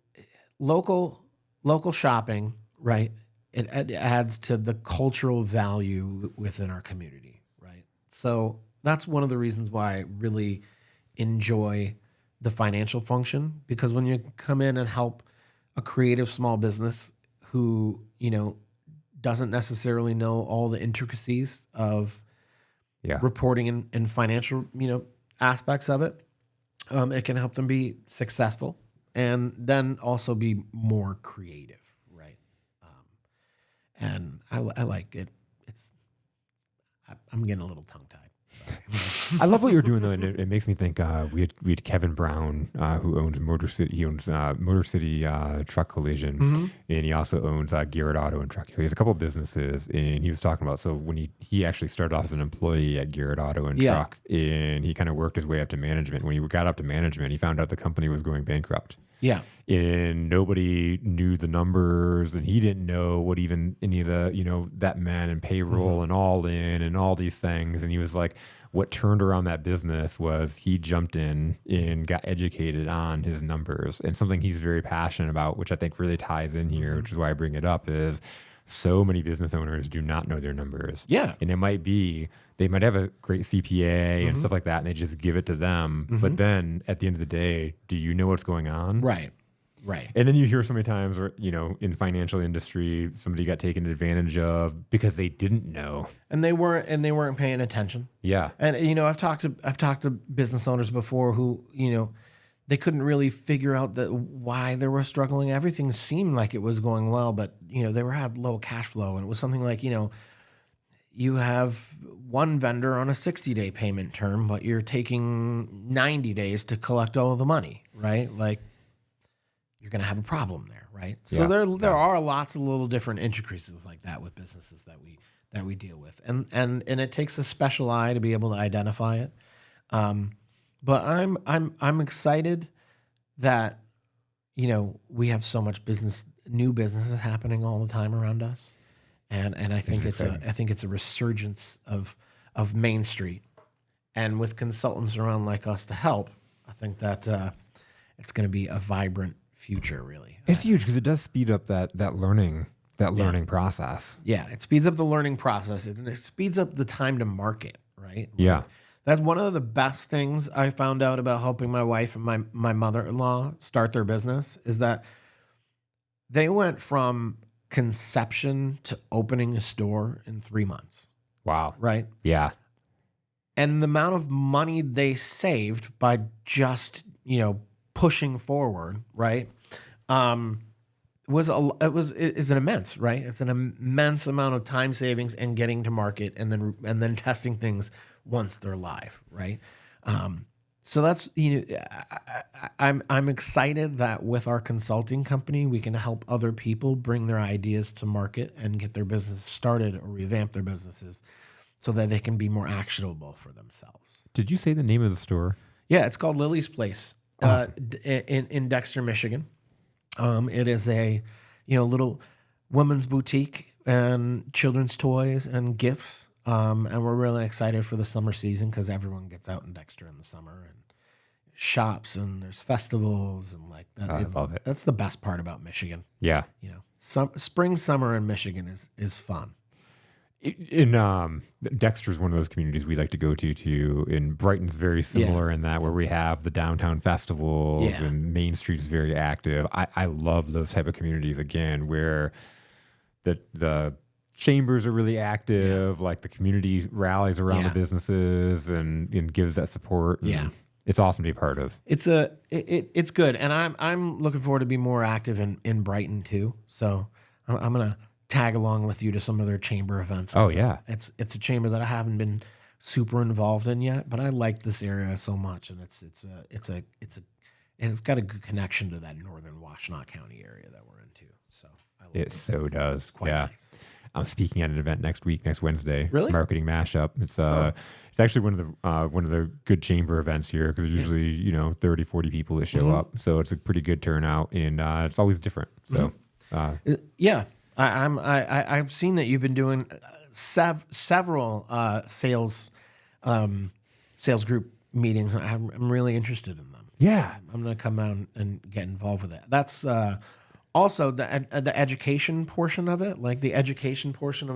local shopping, right? It adds to the cultural value within our community, right? So that's one of the reasons why I really enjoy the financial function, because when you come in and help a creative small business who, doesn't necessarily know all the intricacies of reporting and financial, aspects of it, it can help them be successful and then also be more creative, right? And I like it. I'm getting a little tongue-tied. I love what you're doing though, and it makes me think. We had Kevin Brown, who owns Motor City. He owns Motor City Truck Collision, and he also owns Garrett Auto and Truck. So he has a couple of businesses, and he was talking about. So when he actually started off as an employee at Garrett Auto and Truck, and he kind of worked his way up to management. When he got up to management, he found out the company was going bankrupt. Yeah. And nobody knew the numbers, and he didn't know what even any of the, that meant, and payroll and all in and all these things. And he was like, what turned around that business was he jumped in and got educated on his numbers. And something he's very passionate about, which I think really ties in here, which is why I bring it up, is so many business owners do not know their numbers. Yeah. And it might be, they might have a great CPA and stuff like that, and they just give it to them. But then at the end of the day, do you know what's going on? Right. And then you hear so many times where, in financial industry, somebody got taken advantage of because they didn't know. And they weren't paying attention. Yeah. And, I've talked to business owners before who, they couldn't really figure out why they were struggling. Everything seemed like it was going well, but, they were having low cash flow. And it was something like, you have one vendor on a 60-day payment term, but you're taking 90 days to collect all of the money, right? Like, you're going to have a problem there, right? So there are lots of little different intricacies like that with businesses that we deal with, and it takes a special eye to be able to identify it. But I'm excited that we have so much new businesses happening all the time around us. And I think it's a resurgence of Main Street, and with consultants around like us to help, I think that it's going to be a vibrant future, really. It's huge because it does speed up that learning process. Yeah, it speeds up the learning process and it speeds up the time to market, right? Yeah. That's one of the best things I found out about helping my wife and my mother-in-law start their business is that they went from conception to opening a store in 3 months, Wow. right? Yeah. And the amount of money they saved by just, pushing forward, right? Is an immense, right? It's an immense amount of time savings and getting to market and then testing things once they're live, right? So that's I'm excited that with our consulting company we can help other people bring their ideas to market and get their business started or revamp their businesses so that they can be more actionable for themselves. Did you say the name of the store? Yeah, it's called Lily's Place in Dexter, Michigan. It is a little women's boutique and children's toys and gifts. And we're really excited for the summer season because everyone gets out in Dexter in the summer and shops and there's festivals and like that. I love it. That's the best part about Michigan. Yeah. Spring, summer in Michigan is fun. Dexter's one of those communities we like to go to. And Brighton's very similar in that where we have the downtown festivals and Main Street's very active. I love those type of communities again where the chambers are really active, like the community rallies around the businesses and gives that support. Yeah. It's awesome to be a part of. It's good. And I'm looking forward to be more active in Brighton too. So I'm going to tag along with you to some of their chamber events. Oh yeah. It's a chamber that I haven't been super involved in yet, but I like this area so much. And it's got a good connection to that northern Washtenaw County area that we're into. So I like it. So does. It's quite nice. I'm speaking at an event next Wednesday. Really? Marketing Mashup. It's actually one of the good chamber events here because there's usually 30, 40 people that show up. So it's a pretty good turnout and it's always different. So I've seen that you've been doing several sales group meetings. And I'm really interested in them. Yeah, I'm going to come down and get involved with that. That's also the education portion of it, like the education portion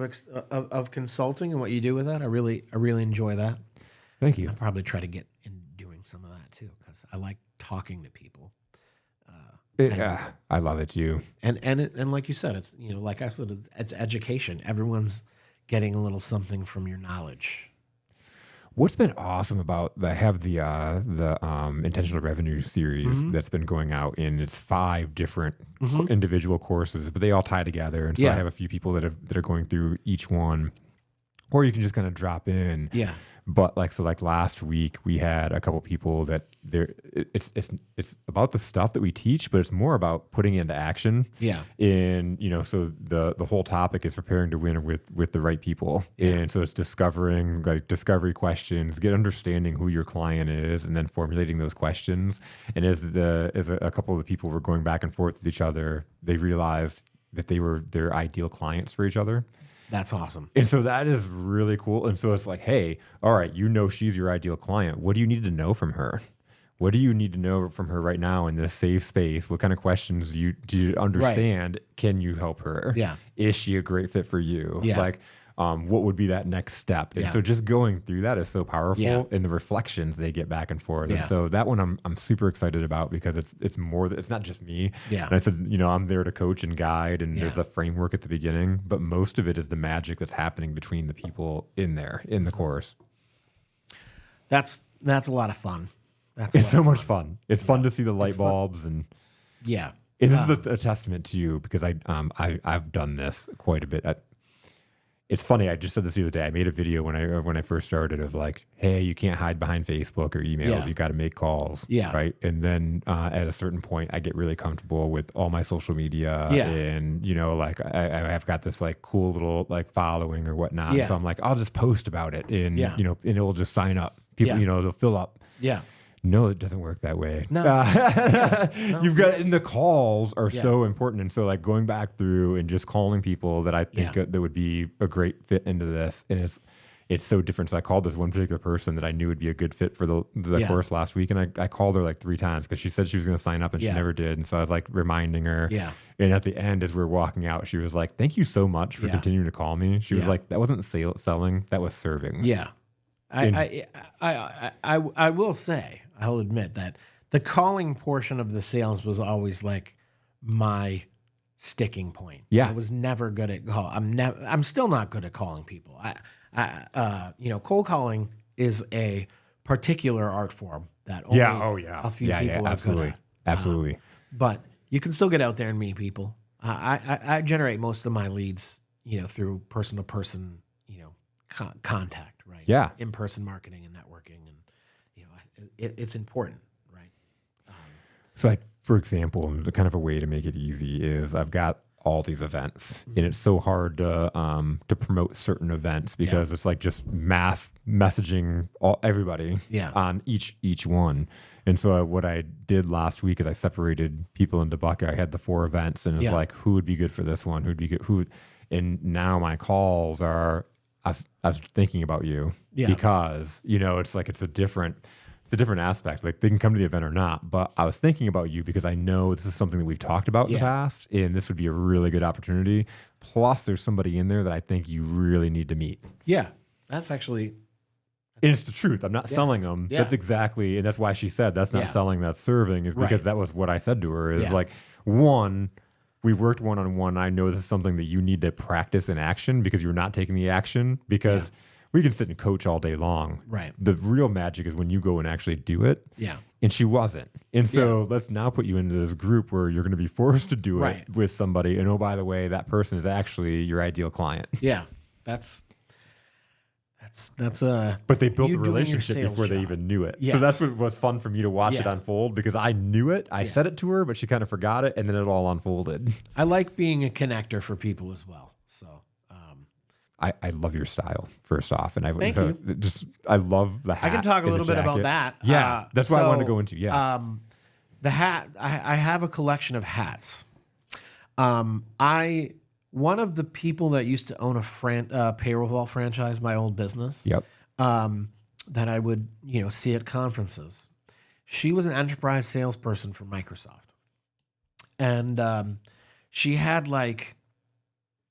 of consulting and what you do with that. I really enjoy that. Thank you. I'll probably try to get in doing some of that too because I like talking to people. I love it too. And like you said, it's like I said, it's education. Everyone's getting a little something from your knowledge. What's been awesome about I have the intentional revenue series that's been going out, and it's 5 different individual courses, but they all tie together. And so I have a few people that are going through each one, or you can just kind of drop in. Yeah. But like last week we had a couple people that it's about the stuff that we teach, but it's more about putting it into action. Yeah. And so the whole topic is preparing to win with the right people. Yeah. And so it's discovering discovery questions, get understanding who your client is, and then formulating those questions. And as a couple of the people were going back and forth with each other, they realized that they were their ideal clients for each other. That's awesome. And so that is really cool. And so it's like, hey, all right, she's your ideal client. What do you need to know from her? What do you need to know from her right now in this safe space? What kind of questions do you understand? Right. Can you help her? Yeah. Is she a great fit for you? Yeah. Like, what would be that next step? And so just going through that is so powerful, and the reflections they get back and forth. Yeah. And so that one I'm super excited about because it's more it's not just me. Yeah. And I said, I'm there to coach and guide, and there's a framework at the beginning, but most of it is the magic that's happening between the people in the course. That's a lot of fun. It's so much fun. It's fun to see the light bulbs and yeah. And this is a testament to you because I've done this quite a bit. It's funny. I just said this the other day. I made a video when I first started of like, hey, you can't hide behind Facebook or emails. Yeah. You got to make calls. Yeah. Right. And then at a certain point, I get really comfortable with all my social media. Yeah. And like I have got this like cool little like following or whatnot. Yeah. So I'm like, I'll just post about it, and and it will just sign up. People, they'll fill up. Yeah. No, it doesn't work that way. No. You've got, and the calls are so important. And so like going back through and just calling people that I think that would be a great fit into this. And it's so different. So I called this one particular person that I knew would be a good fit for the Yeah. course last week. And I called her like 3 times because she said she was going to sign up and she Yeah. never did. And so I was like reminding her. Yeah. And at the end, as we were walking out, she was like, thank you so much for Yeah. continuing to call me. She was Yeah. like, that wasn't selling, that was serving. Yeah. I will say, I'll admit that the calling portion of the sales was always like my sticking point. Yeah. I was never good at call. I'm still not good at calling people. Cold calling is a particular art form that only a few people are absolutely. good at. Absolutely. But you can still get out there and meet people. I generate most of my leads, through person to person, contact, right? Yeah. In-person marketing and networking, and it's important, right? So, like, for example, the kind of a way to make it easy is I've got all these events, and it's so hard to promote certain events because it's like just mass messaging everybody on each one. And so what I did last week is I separated people into bucket. I had the 4 events, and it's like, who would be good for this one? Who'd be good? And now my calls are, I was thinking about you because it's like it's a different aspect. Like they can come to the event or not, but I was thinking about you because I know this is something that we've talked about in the past, and this would be a really good opportunity. Plus, there's somebody in there that I think you really need to meet. Yeah, that's actually. And it's the truth. I'm not selling them. Yeah. That's exactly, and that's why she said that's not selling, that's serving, is because that was what I said to her is like, one, we worked one-on-one. I know this is something that you need to practice in action because you're not taking the action because we can sit and coach all day long. Right. The real magic is when you go and actually do it. Yeah. And she wasn't. And so let's now put you into this group where you're going to be forced to do it with somebody. And oh, by the way, that person is actually your ideal client. Yeah. That's but they built you the doing your relationship sales before they job. even knew it. Yes. So that's what was fun for me to watch it unfold because I knew it. I said it to her, but she kind of forgot it, and then it all unfolded. I like being a connector for people as well. So I love your style, first off, and I love the hat. I can talk a little bit about that. Yeah, that's what I wanted to go into. Yeah, the hat. I have a collection of hats. One of the people that used to own a payroll vault franchise, my old business. Yep. That I would see at conferences. She was an enterprise salesperson for Microsoft, and she had like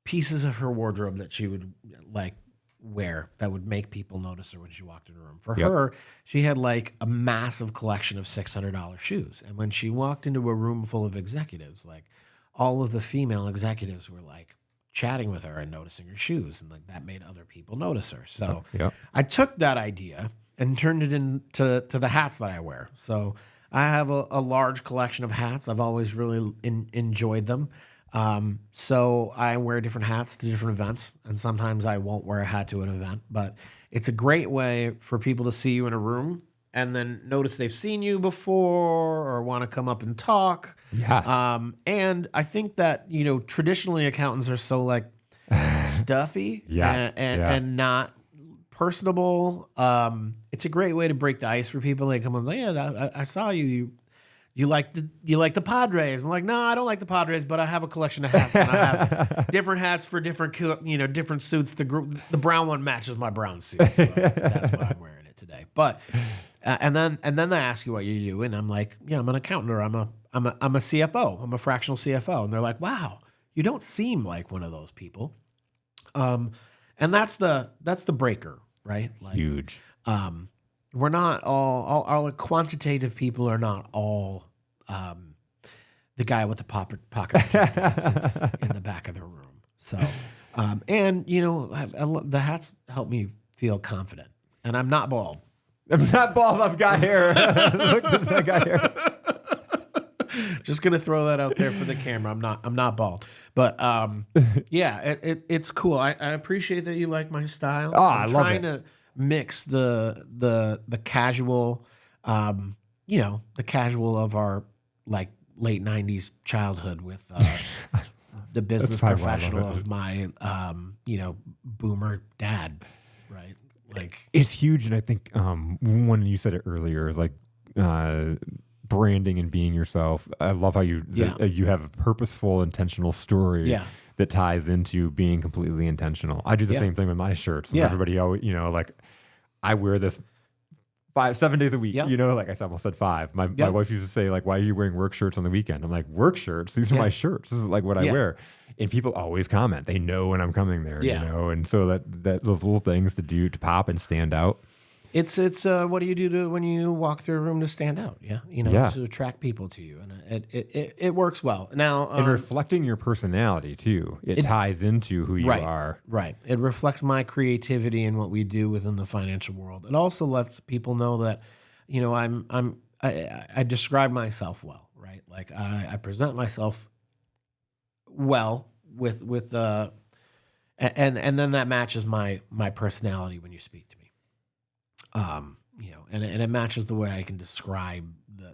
pieces of her wardrobe that she would like wear that would make people notice her when she walked in a room. For her, she had like a massive collection of $600 shoes, and when she walked into a room full of executives, like all of the female executives were like chatting with her and noticing her shoes, and like that made other people notice her. So I took that idea and turned it into the hats that I wear. So I have a large collection of hats. I've always really enjoyed them. So I wear different hats to different events, and sometimes I won't wear a hat to an event, but it's a great way for people to see you in a room and then notice they've seen you before or want to come up and talk. Yes. And I think that, traditionally accountants are so like stuffy and not personable. It's a great way to break the ice for people. They come up, I saw you. You like the Padres. I'm like, no, I don't like the Padres, but I have a collection of hats, and I have different hats for different suits. The brown one matches my brown suit, so that's why I'm wearing it today. But and then they ask you what you do, and I'm like, yeah, I'm an accountant, or I'm a CFO. I'm a fractional CFO, and they're like, wow, you don't seem like one of those people. And that's the breaker, right? Like, huge. We're not all quantitative people are not all the guy with the pocket protector that sits in the back of the room. So, and the hats help me feel confident, and I'm not bald. I'm not bald. I've got hair. Look, I got hair. Just gonna throw that out there for the camera. I'm not bald, but it's cool. I appreciate that you like my style. I love trying it. to mix the casual, the casual of our like late '90s childhood with the business professional of my boomer dad, right? Like it's huge, and I think when you said it earlier, is like branding and being yourself. I love how you have a purposeful, intentional story that ties into being completely intentional. I do the same thing with my shirts. And everybody always, like I wear this 7 days a week, like I almost said 5. My wife used to say, like, why are you wearing work shirts on the weekend? I'm like, work shirts? These are my shirts. This is like what I wear. And people always comment. They know when I'm coming there, and so that those little things to do to pop and stand out. It's what do you do when you walk through a room to stand out? To attract people to you, and it works well. Now, and reflecting your personality too, it ties into who you are. Right. It reflects my creativity and what we do within the financial world. It also lets people know that, I describe myself well, right? Like I present myself well with and then that matches my personality when you speak to me. And it matches the way I can describe the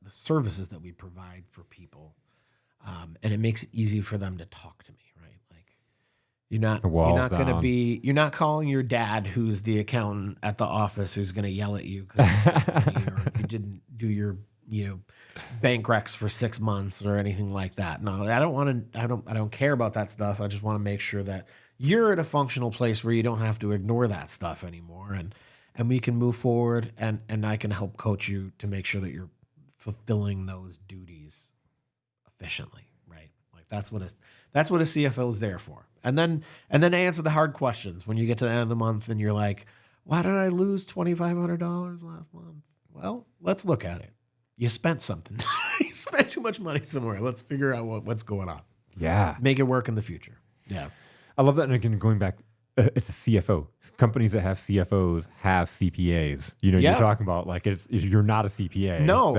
services that we provide for people. And it makes it easy for them to talk to me, right? Like you're not calling your dad, who's the accountant at the office, who's going to yell at you because you didn't do your, bank recs for 6 months or anything like that. No, I don't care about that stuff. I just want to make sure that you're at a functional place where you don't have to ignore that stuff anymore. And we can move forward, and I can help coach you to make sure that you're fulfilling those duties efficiently, right? Like that's what a CFO is there for. And then answer the hard questions when you get to the end of the month and you're like, why did I lose $2,500 last month? Well, let's look at it. You spent something. You spent too much money somewhere. Let's figure out what's going on. Yeah. Make it work in the future. Yeah. I love that. And again, going back, it's a CFO. Companies that have CFOs have CPAs. You're talking about like you're not a CPA. No.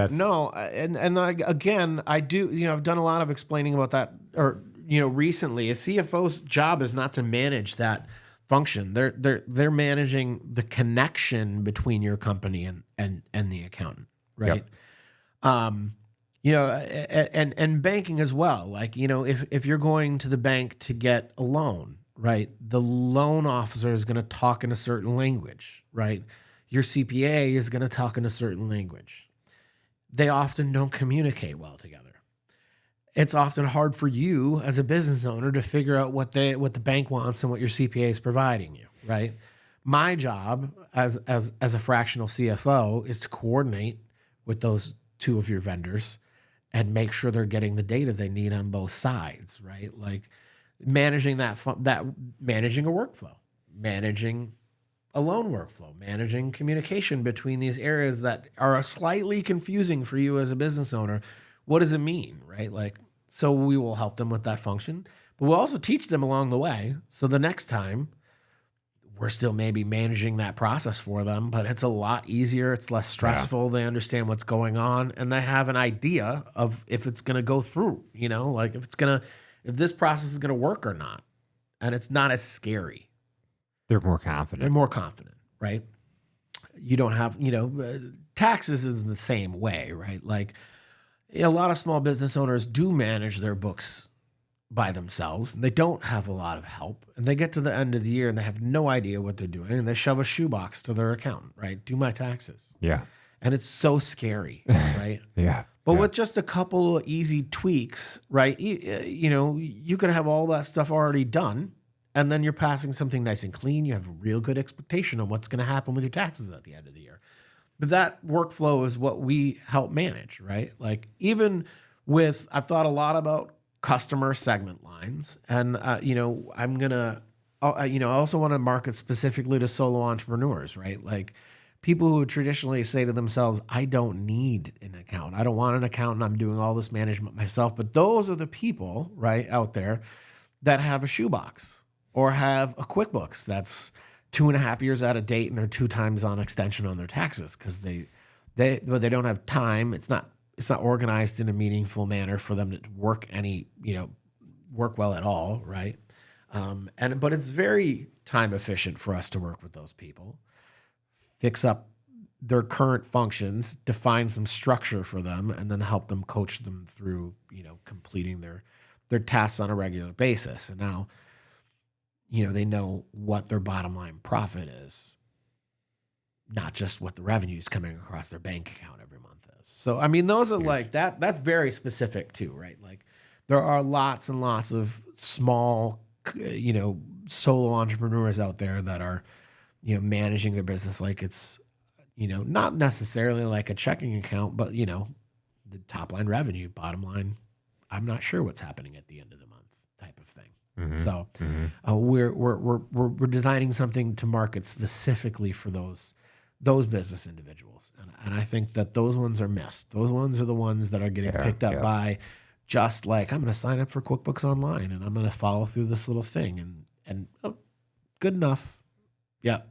And again, I do. I've done a lot of explaining about that. Or recently, a CFO's job is not to manage that function. They're managing the connection between your company and the accountant, right? Yep. And banking as well. Like if you're going to the bank to get a loan. Right. The loan officer is going to talk in a certain language, right? Your CPA is going to talk in a certain language. They often don't communicate well together. It's often hard for you as a business owner to figure out what the bank wants and what your CPA is providing you, right? My job as a fractional CFO is to coordinate with those two of your vendors and make sure they're getting the data they need on both sides, right? Like managing managing a workflow, managing a loan workflow, managing communication between these areas that are slightly confusing for you as a business owner. What does it mean, right? Like, so we will help them with that function, but we'll also teach them along the way. So the next time we're still maybe managing that process for them, but it's a lot easier. It's less stressful. Yeah. They understand what's going on and they have an idea of if it's going to go through, like if this process is going to work or not. And it's not as scary. They're more confident. Right? You don't have, taxes is the same way, right? Like a lot of small business owners do manage their books by themselves. And they don't have a lot of help. And they get to the end of the year and they have no idea what they're doing. And they shove a shoebox to their accountant, right? Do my taxes. Yeah. And it's so scary, right? Yeah. But with just a couple of easy tweaks, right? You could have all that stuff already done, and then you're passing something nice and clean. You have a real good expectation on what's going to happen with your taxes at the end of the year. But that workflow is what we help manage, right? Like I've thought a lot about customer segment lines, and I also want to market specifically to solo entrepreneurs, right? Like people who traditionally say to themselves, I don't need an accountant. I don't want an accountant. I'm doing all this management myself. But those are the people, right, out there that have a shoebox or have a QuickBooks that's 2.5 years out of date and they're 2 times on extension on their taxes because they don't have time. It's not organized in a meaningful manner for them to work well at all, right? But it's very time efficient for us to work with those people. Fix up their current functions, define some structure for them, and then help them coach them through, completing their tasks on a regular basis. And now, they know what their bottom line profit is, not just what the revenue is coming across their bank account every month is. So, those are like that. That's very specific too, right? Like there are lots and lots of small, solo entrepreneurs out there that are, managing their business like it's, not necessarily like a checking account, but, the top line revenue, bottom line, I'm not sure what's happening at the end of the month type of thing. Mm-hmm. So Mm-hmm. we're designing something to market specifically for those business individuals. And I think that those ones are missed. Those ones are the ones that are getting picked up by just like, I'm going to sign up for QuickBooks Online and I'm going to follow through this little thing and good enough. Yeah.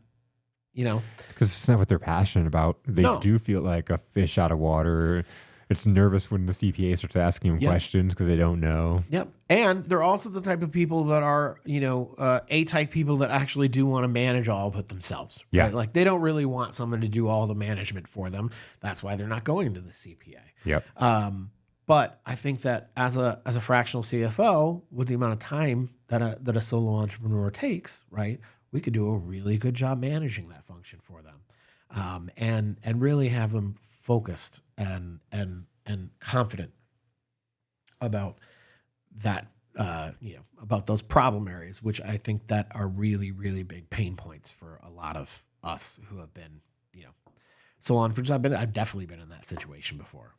Because it's not what they're passionate about. They do feel like a fish out of water. It's nervous when the CPA starts asking them questions because they don't know. Yep. And they're also the type of people that are, A-type people that actually do want to manage all of it themselves. Yeah. Right? Like they don't really want someone to do all the management for them. That's why they're not going to the CPA. Yep. But I think that as a fractional CFO, with the amount of time that a solo entrepreneur takes, right, we could do a really good job managing that function for them, and really have them focused and confident about that, about those problem areas, which I think that are really, really big pain points for a lot of us who have been, solo entrepreneurs. I've definitely been in that situation before,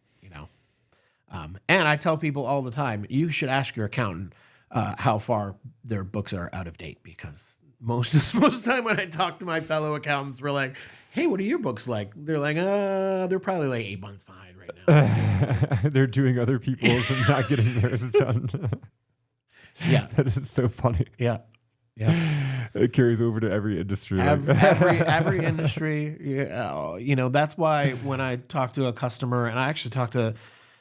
and I tell people all the time, you should ask your accountant how far their books are out of date, because most of the time when I talk to my fellow accountants, we're like, hey, what are your books like? They're like, they're probably like 8 months behind right now. They're doing other people's and not getting theirs done. Yeah. That is so funny. Yeah. Yeah. It carries over to every industry. Every industry, that's why when I talk to a customer, and I actually talked to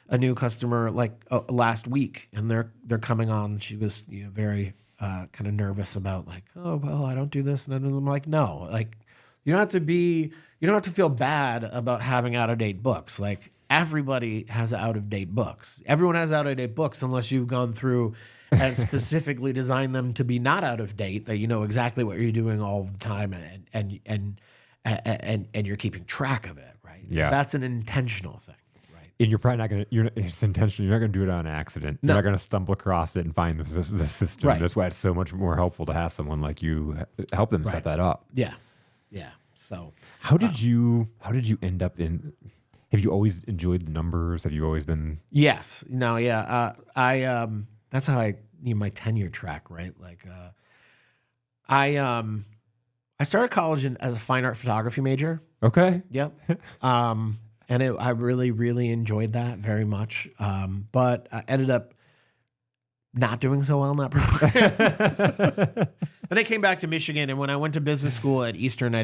a new customer like last week, and they're coming on. She was very kind of nervous about like, oh, well, I don't do this. And I'm like, no, like you don't have to feel bad about having out of date books. Like everybody has out of date books. Everyone has out of date books unless you've gone through and specifically designed them to be not out of date, that you know exactly what you're doing all the time and you're keeping track of it, right? Yeah. That's an intentional thing. And you're probably not going to, it's intentional. You're not going to do it on accident. You're not going to stumble across it and find the system. Right. That's why it's so much more helpful to have someone like you help them set that up. Yeah. Yeah. So how did you end up in, have you always enjoyed the numbers? Have you always been? Yes. No. Yeah. That's how I my tenure track, right? Like, I started college as a fine art photography major. Okay. Yep. And I really, really enjoyed that very much. But I ended up not doing so well in that program. Then I came back to Michigan, and when I went to business school at Eastern, I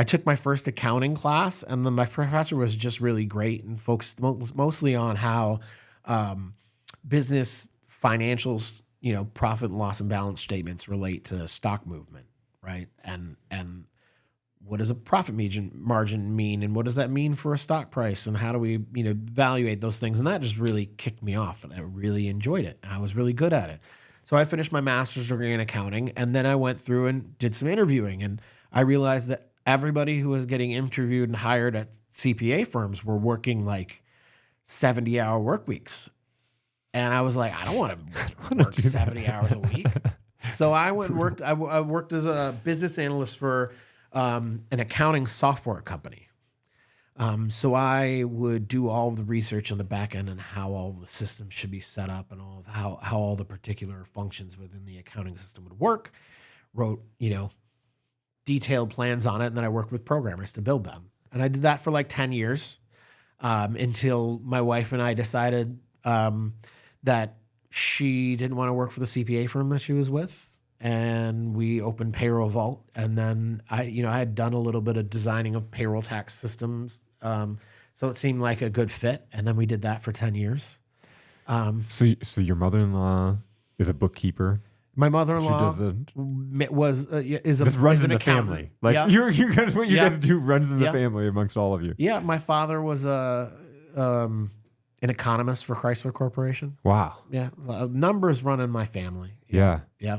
took my first accounting class, and my professor was just really great and focused mostly on how business financials, profit and loss and balance statements relate to stock movement, right? And what does a profit margin mean, and what does that mean for a stock price, and how do we, evaluate those things? And that just really kicked me off, and I really enjoyed it. I was really good at it. So I finished my master's degree in accounting, and then I went through and did some interviewing, and I realized that everybody who was getting interviewed and hired at CPA firms were working like 70-hour work weeks. And I was like, I don't want to work 70 hours a week. So I went and worked. I worked as a business analyst for an accounting software company. So I would do all of the research on the back end and how all the systems should be set up and all of how all the particular functions within the accounting system would work. Wrote, detailed plans on it, and then I worked with programmers to build them. And I did that for like 10 years until my wife and I decided that she didn't want to work for the CPA firm that she was with. And we opened Payroll Vault. And then I had done a little bit of designing of payroll tax systems. So it seemed like a good fit. And then we did that for 10 years. So your mother-in-law is a bookkeeper. My mother-in-law is an accountant. Family. Like you guys, what you guys do runs in the family amongst all of you. Yeah. My father was an economist for Chrysler Corporation. Wow. Yeah. Numbers run in my family. Yeah. Yeah.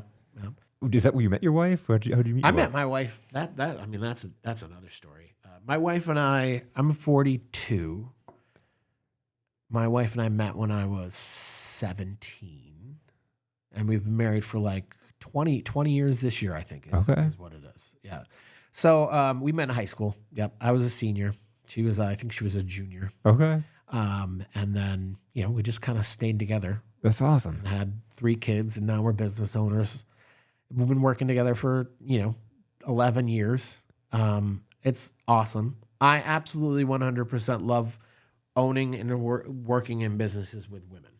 Is that where you met your wife? How did you meet? I met my wife. That's another story. My wife and I'm 42. My wife and I met when I was 17, and we've been married for like 20 years this year, I think is what it is. Yeah. So we met in high school. Yep. I was a senior. She was, I think she was a junior. Okay. And then, we just kind of stayed together. That's awesome. And had 3 kids, and now we're business owners. We've been working together for, 11 years. It's awesome. I absolutely 100% love owning and working in businesses with women.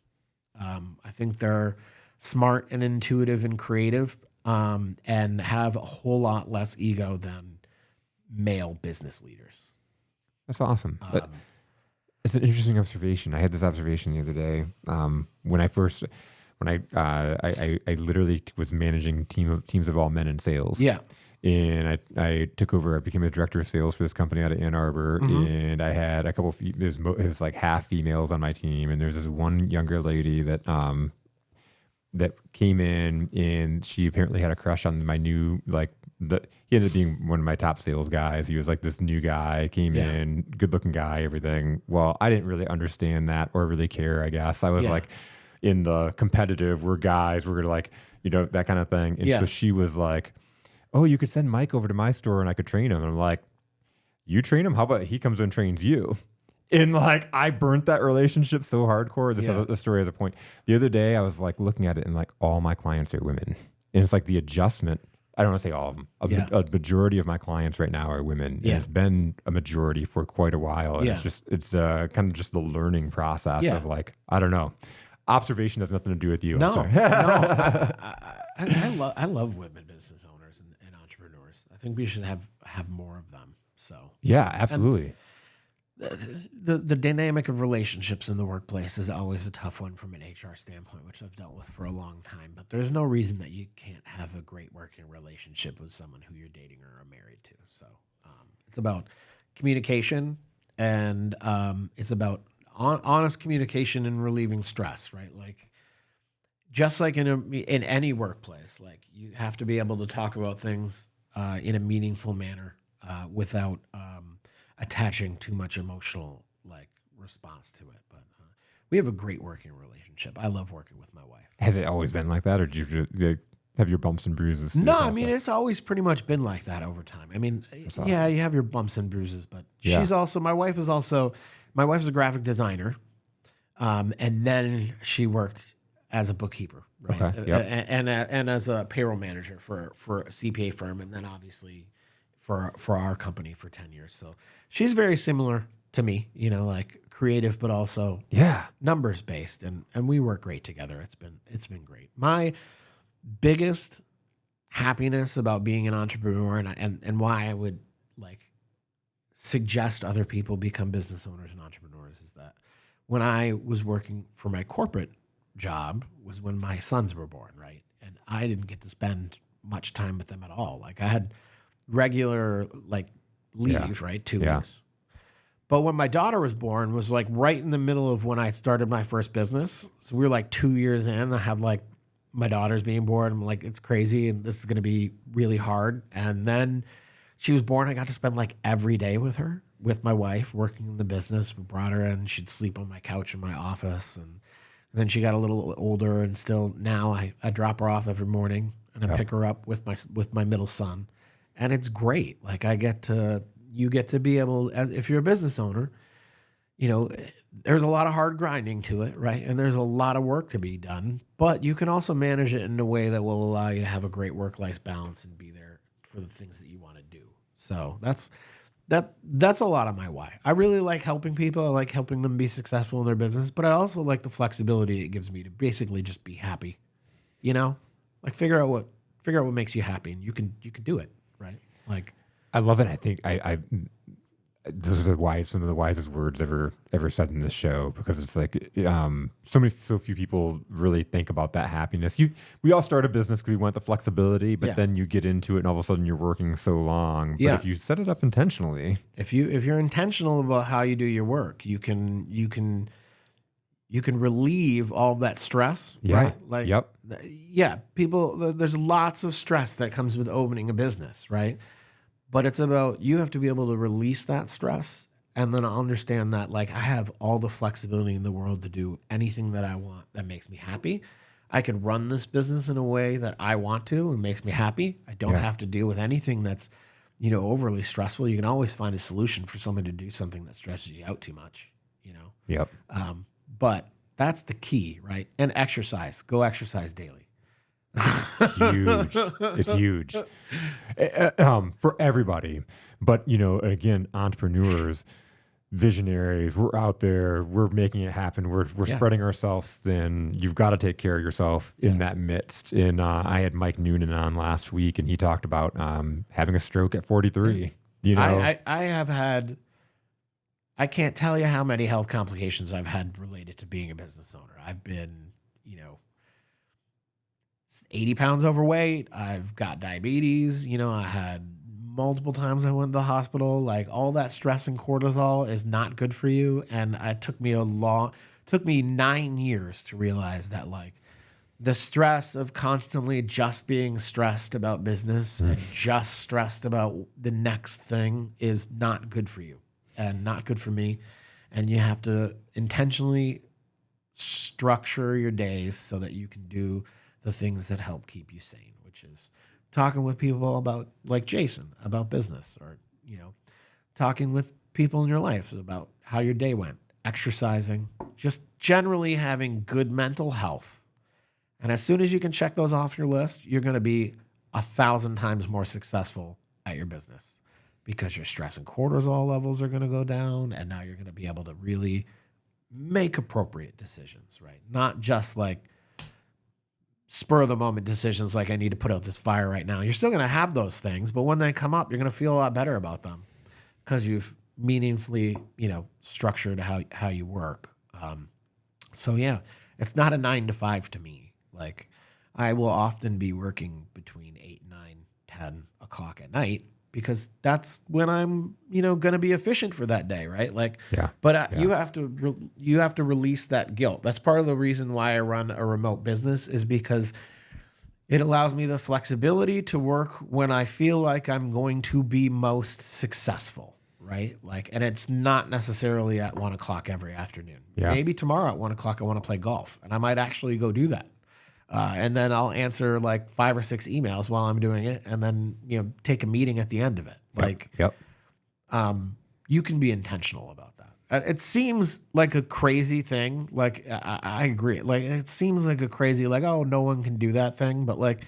I think they're smart and intuitive and creative, and have a whole lot less ego than male business leaders. That's awesome. It's an interesting observation. I had this observation the other day when I literally was managing teams of all men in sales. Yeah. And I took over. I became a director of sales for this company out of Ann Arbor, and I had a couple. It was like half females on my team, and there's this one younger lady that came in, and she apparently had a crush on my new he ended up being one of my top sales guys. He was like this new guy, came in, good looking guy, everything. Well, I didn't really understand that or really care, I guess. I was like in the competitive, we're guys, we're gonna that kind of thing. And so she was like, oh, you could send Mike over to my store and I could train him. And I'm like, you train him? How about he comes and trains you? And I burnt that relationship so hardcore. This story has a point. The other day I was looking at it, and all my clients are women. And it's the adjustment. I don't want to say all of them. A majority of my clients right now are women. And it's been a majority for quite a while. And it's kind of just the learning process of I don't know. Observation has nothing to do with you. No, I love women business owners and entrepreneurs. I think we should have more of them. So yeah, absolutely. The dynamic of relationships in the workplace is always a tough one from an HR standpoint, which I've dealt with for a long time. But there's no reason that you can't have a great working relationship with someone who you're dating or are married to. So it's about communication, and it's about honest communication and relieving stress, right? Just like in any workplace, you have to be able to talk about things in a meaningful manner without attaching too much emotional response to it. But we have a great working relationship. I love working with my wife. Has it always been like that, or do you have your bumps and bruises? No, I mean, it's always pretty much been like that over time. I mean, awesome. Yeah, you have your bumps and bruises, but my wife is a graphic designer. And then she worked as a bookkeeper, right? Okay, yep. And as a payroll manager for a CPA firm, and then obviously for our company for 10 years. So she's very similar to me, creative, but also numbers based, and we work great together. It's been great. My biggest happiness about being an entrepreneur, and why I would suggest other people become business owners and entrepreneurs, is that when I was working for my corporate job was when my sons were born, right? And I didn't get to spend much time with them at all. I had regular leave, right? 2 weeks. But when my daughter was born was right in the middle of when I started my first business. So we were 2 years in. I have my daughter's being born. I'm it's crazy, and this is going to be really hard. And then she was born. I got to spend every day with her, with my wife, working in the business. We brought her in. She'd sleep on my couch in my office. And then she got a little older, and still now I drop her off every morning, and I pick her up with my middle son. And it's great. You get to be able, if you're a business owner, there's a lot of hard grinding to it, right? And there's a lot of work to be done, but you can also manage it in a way that will allow you to have a great work-life balance and be there for the things that you want to do. So that's a lot of my why. I really like helping people. I like helping them be successful in their business, but I also like the flexibility it gives me to basically just be happy. Figure out what makes you happy, and you can do it, right? I love it. I think those are some of the wisest words ever said in this show, because it's so few people really think about that happiness. We all start a business because we want the flexibility, but then you get into it and all of a sudden you're working so long. But if you set it up intentionally, if you're intentional about how you do your work, you can relieve all that stress, right? People, there's lots of stress that comes with opening a business, right? But it's about, you have to be able to release that stress and then I'll understand that like I have all the flexibility in the world to do anything that I want that makes me happy. I can run this business in a way that I want to and makes me happy. I don't have to deal with anything that's, overly stressful. You can always find a solution for someone to do something that stresses you out too much, Yep. But that's the key, right? And exercise. Go exercise daily. Huge. It's huge for everybody. But, again, entrepreneurs, visionaries, we're out there, we're making it happen. We're spreading ourselves thin. You've got to take care of yourself in that midst. And I had Mike Noonan on last week, and he talked about having a stroke at 43. I have had, I can't tell you how many health complications I've had related to being a business owner. I've been, 80 pounds overweight. I've got diabetes. I had multiple times I went to the hospital. Like all that stress and cortisol is not good for you. And it took me 9 years to realize that like the stress of constantly just being stressed about business and just stressed about the next thing is not good for you and not good for me. And you have to intentionally structure your days so that you can do the things that help keep you sane, which is talking with people about, like Jason, about business, or, talking with people in your life about how your day went, exercising, just generally having good mental health. And as soon as you can check those off your list, you're going to be 1,000 times more successful at your business because your stress and cortisol levels are going to go down. And now you're going to be able to really make appropriate decisions, right? Not just like spur of the moment decisions like I need to put out this fire right now. You're still going to have those things, but when they come up, you're going to feel a lot better about them because you've meaningfully, structured how you work. So yeah, it's not a 9 to 5 to me. Like I will often be working between 8, 9, 10 o'clock at night because that's when I'm, going to be efficient for that day. Right. Like, you have to release that guilt. That's part of the reason why I run a remote business is because it allows me the flexibility to work when I feel like I'm going to be most successful. Right. Like, and it's not necessarily at 1 o'clock every afternoon. Yeah. Maybe tomorrow at 1 o'clock, I want to play golf and I might actually go do that. And then I'll answer like 5 or 6 emails while I'm doing it, and then take a meeting at the end of it. Like, you can be intentional about that. It seems like a crazy thing. Like I agree. Like it seems like a crazy like no one can do that thing, but like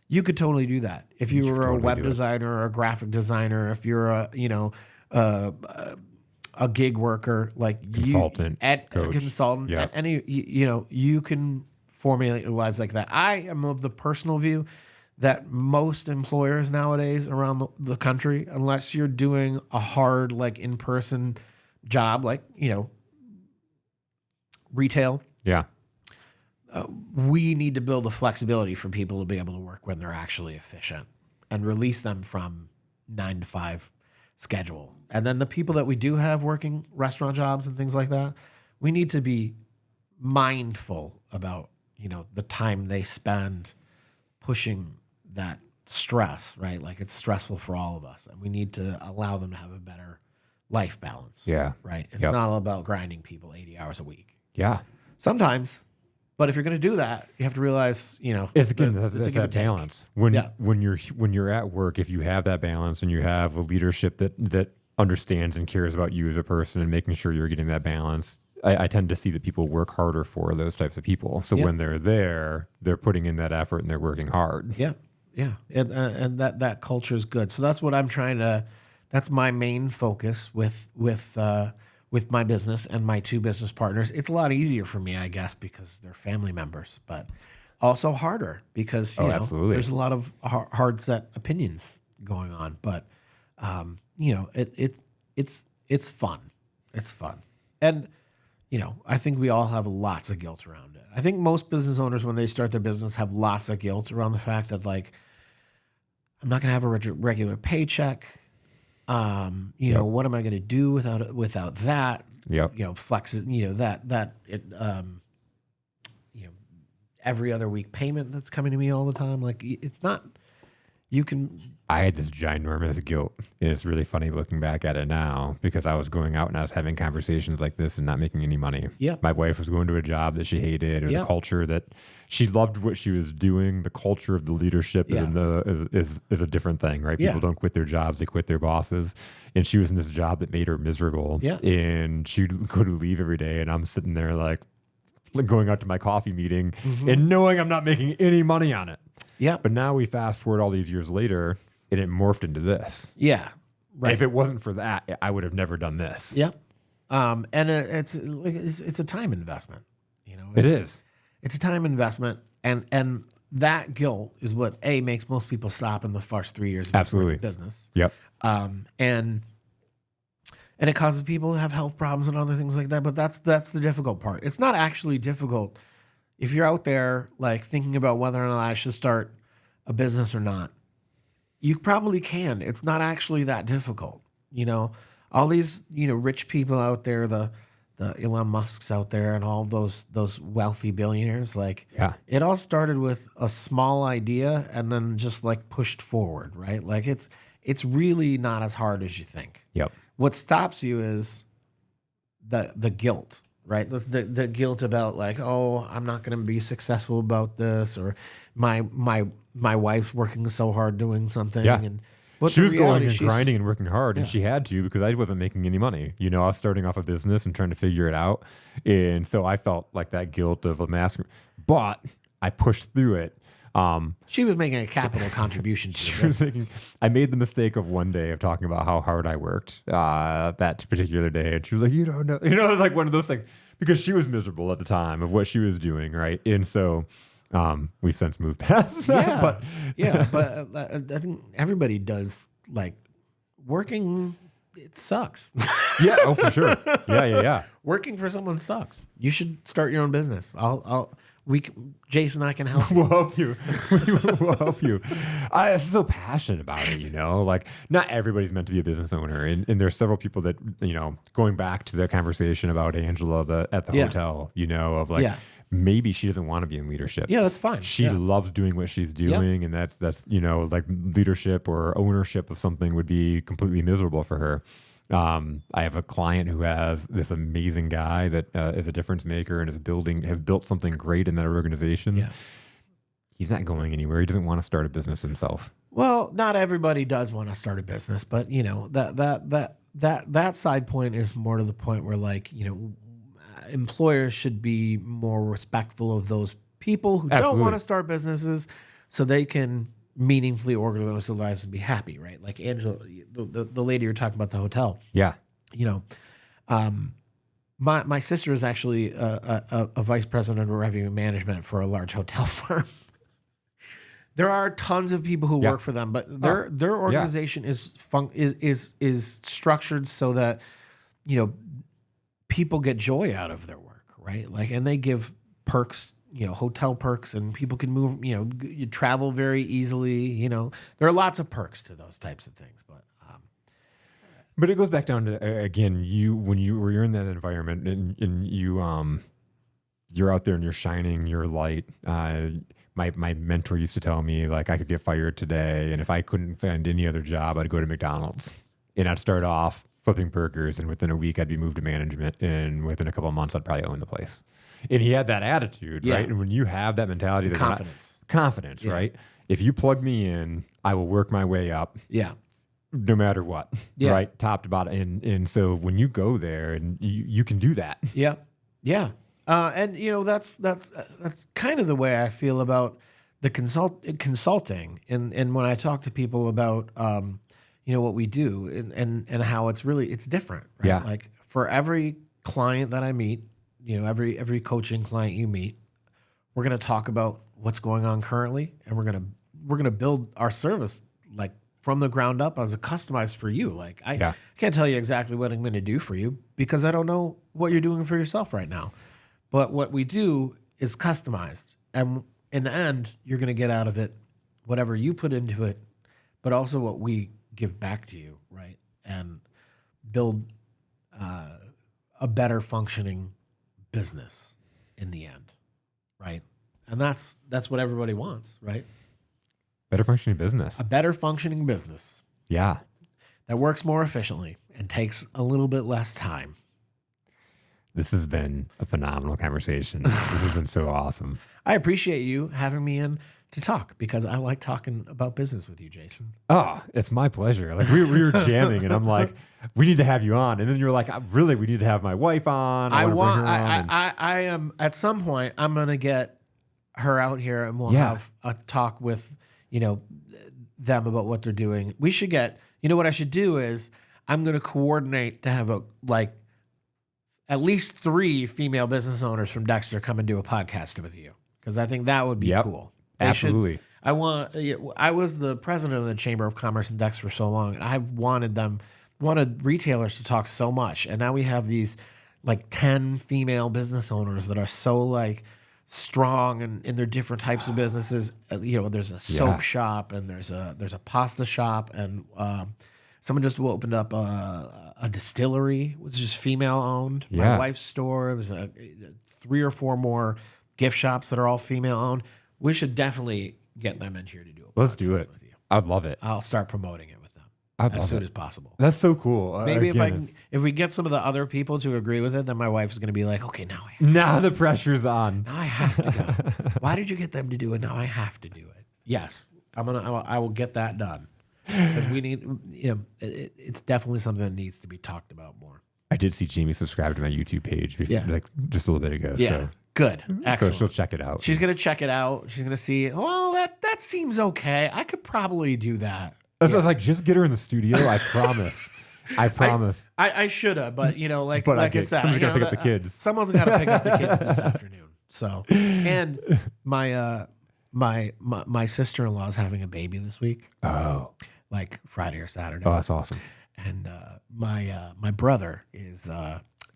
you could totally do that if you were a web designer or a graphic designer. If you're a gig worker, like consultant, consultant, at any you can formulate your lives like that. I am of the personal view that most employers nowadays around the country, unless you're doing a hard, like in-person job, like, retail. Yeah. We need to build a flexibility for people to be able to work when they're actually efficient and release them from 9 to 5 schedule. And then the people that we do have working restaurant jobs and things like that, we need to be mindful about the time they spend pushing that stress, right? Like it's stressful for all of us, and we need to allow them to have a better life balance. Yeah. Right. It's not all about grinding people 80 hours a week. Yeah. Sometimes, but if you're going to do that, you have to realize, it's that balance. When you're at work, if you have that balance and you have a leadership that understands and cares about you as a person and making sure you're getting that balance, I tend to see that people work harder for those types of people. So when they're there, they're putting in that effort and they're working hard. Yeah. Yeah. And that culture is good. So that's what I'm that's my main focus with my business and my 2 business partners. It's a lot easier for me, I guess, because they're family members, but also harder because, absolutely. There's a lot of hard set opinions going on, but, it's fun. It's fun. And, I think we all have lots of guilt around it. I think most business owners, when they start their business, have lots of guilt around the fact that, like, I'm not going to have a regular paycheck. What am I going to do without that? Yep. Every other week payment that's coming to me all the time. Like, it's not You can, I had this ginormous guilt, and it's really funny looking back at it now because I was going out and I was having conversations like this and not making any money. Yeah. My wife was going to a job that she hated. It was Yeah. a culture that she loved what she was doing. The culture of the leadership is a different thing, right? People don't quit their jobs; they quit their bosses. And she was in this job that made her miserable. Yeah. And she'd go to leave every day, and I'm sitting there like going out to my coffee meeting and knowing I'm not making any money on it. yeah. But now we fast forward all these years later, and it morphed into this. Yeah. Right. If it wasn't for that, I would have never done this. Yeah. And it's a time investment, you know. It is. It's a time investment, and that guilt is what makes most people stop in the first 3 years of Absolutely. business. Yep. And it causes people to have health problems and other things like that. But that's the difficult part. It's not actually difficult if you're out there like thinking about whether or not I should start a business or not. You probably can. It's not actually that difficult. You know, all these, you know, rich people out there, the Elon Musks out there and all those wealthy billionaires, like it all started with a small idea and then just like pushed forward, right? Like it's really not as hard as you think. Yep. What stops you is the guilt, right? The guilt about like, oh, I'm not going to be successful about this, or my wife's working so hard doing something. Yeah. And she was going and grinding and working hard, and she had to because I wasn't making any money. You know, I was starting off a business and trying to figure it out, and so I felt like that guilt of a mask. But I pushed through it. She was making a capital contribution to the business. I made the mistake of one day of talking about how hard I worked that particular day, and she was like, "You don't know," you know, it was like one of those things because she was miserable at the time of what she was doing, right? And so we've since moved past that. But I think everybody does like working. It sucks. Yeah, oh for sure. Yeah. Working for someone sucks. You should start your own business. Jason and I can help you. We'll help you. We'll help you. I'm so passionate about it, you know, like not everybody's meant to be a business owner. And there's several people that, you know, going back to the conversation about Angela at the hotel, you know, of like, maybe she doesn't want to be in leadership. Yeah, that's fine. She loves doing what she's doing. And that's, you know, like leadership or ownership of something would be completely miserable for her. I have a client who has this amazing guy that is a difference maker and has built something great in that organization. Yeah. He's not going anywhere. He doesn't want to start a business himself. Well, not everybody does want to start a business, but you know, that side point is more to the point where like, you know, employers should be more respectful of those people who don't want to start businesses so they can meaningfully organize their lives and be happy, right? Like Angela, the lady you're talking about, the hotel. Yeah. You know, my sister is actually a vice president of revenue management for a large hotel firm. There are tons of people who work for them, but their organization is structured so that, you know, people get joy out of their work, right? Like, and they give perks, you know, hotel perks, and people can move, you know, you travel very easily. You know, there are lots of perks to those types of things, but it goes back down to again, when you're in that environment and you're out there and you're shining your light. My mentor used to tell me like I could get fired today, and if I couldn't find any other job, I'd go to McDonald's and I'd start off flipping burgers, and within a week I'd be moved to management, and within a couple of months I'd probably own the place. And he had that attitude, right? And when you have that mentality, confidence, right? If you plug me in, I will work my way up. Yeah. No matter what, right? Top to bottom. And so when you go there and you can do that. Yeah. Yeah. And you know, that's kind of the way I feel about the consulting. And when I talk to people about, you know, what we do and how it's different, right? Yeah. Like for every client that I meet, you know, every coaching client you meet, we're going to talk about what's going on currently, and we're going to build our service like from the ground up as a customized for you. Like I can't tell you exactly what I'm going to do for you because I don't know what you're doing for yourself right now. But what we do is customized, and in the end, you're going to get out of it whatever you put into it, but also what we give back to you, right? And build a better functioning business in the end, right? And that's what everybody wants, right? Better functioning business. A better functioning business Yeah. that works more efficiently and takes a little bit less time. This has been a phenomenal conversation. This has been so awesome. I appreciate you having me in to talk because I like talking about business with you, Jason. Oh, it's my pleasure. Like we were jamming and I'm like, we need to have you on. And then you're like, really, we need to have my wife on. I am at some point, I'm going to get her out here and we'll have a talk with, them about what they're doing. We should what I should do is I'm going to coordinate to have at least 3 female business owners from Dexter come and do a podcast with you. Cause I think that would be cool. Absolutely. I was the president of the Chamber of Commerce in Dexter for so long, and I wanted retailers to talk so much. And now we have these 10 female business owners that are so strong in their different types of businesses. There's a soap shop and there's a pasta shop, and someone just opened up a distillery, which is female owned. Yeah. My wife's store. There's 3 or 4 more gift shops that are all female owned. We should definitely get them in here to do it. Let's do it. With you. I'd love it. I'll start promoting it with them as soon as possible. That's so cool. Maybe if we get some of the other people to agree with it, then my wife's going to be like, okay, now the pressure's on. Now I have to go. Why did you get them to do it? Now I have to do it. Yes, I will get that done. Because we need, it's definitely something that needs to be talked about more. I did see Jamie subscribe to my YouTube page just a little bit ago. Yeah. So. Good. Excellent. So she'll check it out. She's going to check it out. She's going to see, that seems okay. I could probably do that. I was like, just get her in the studio. I promise. I promise. I should have, but like I said, someone's got to pick up the kids. Someone's got to pick up the kids this afternoon. So, and my sister-in-law is having a baby this week. Oh, like Friday or Saturday. Oh, that's awesome. And my brother is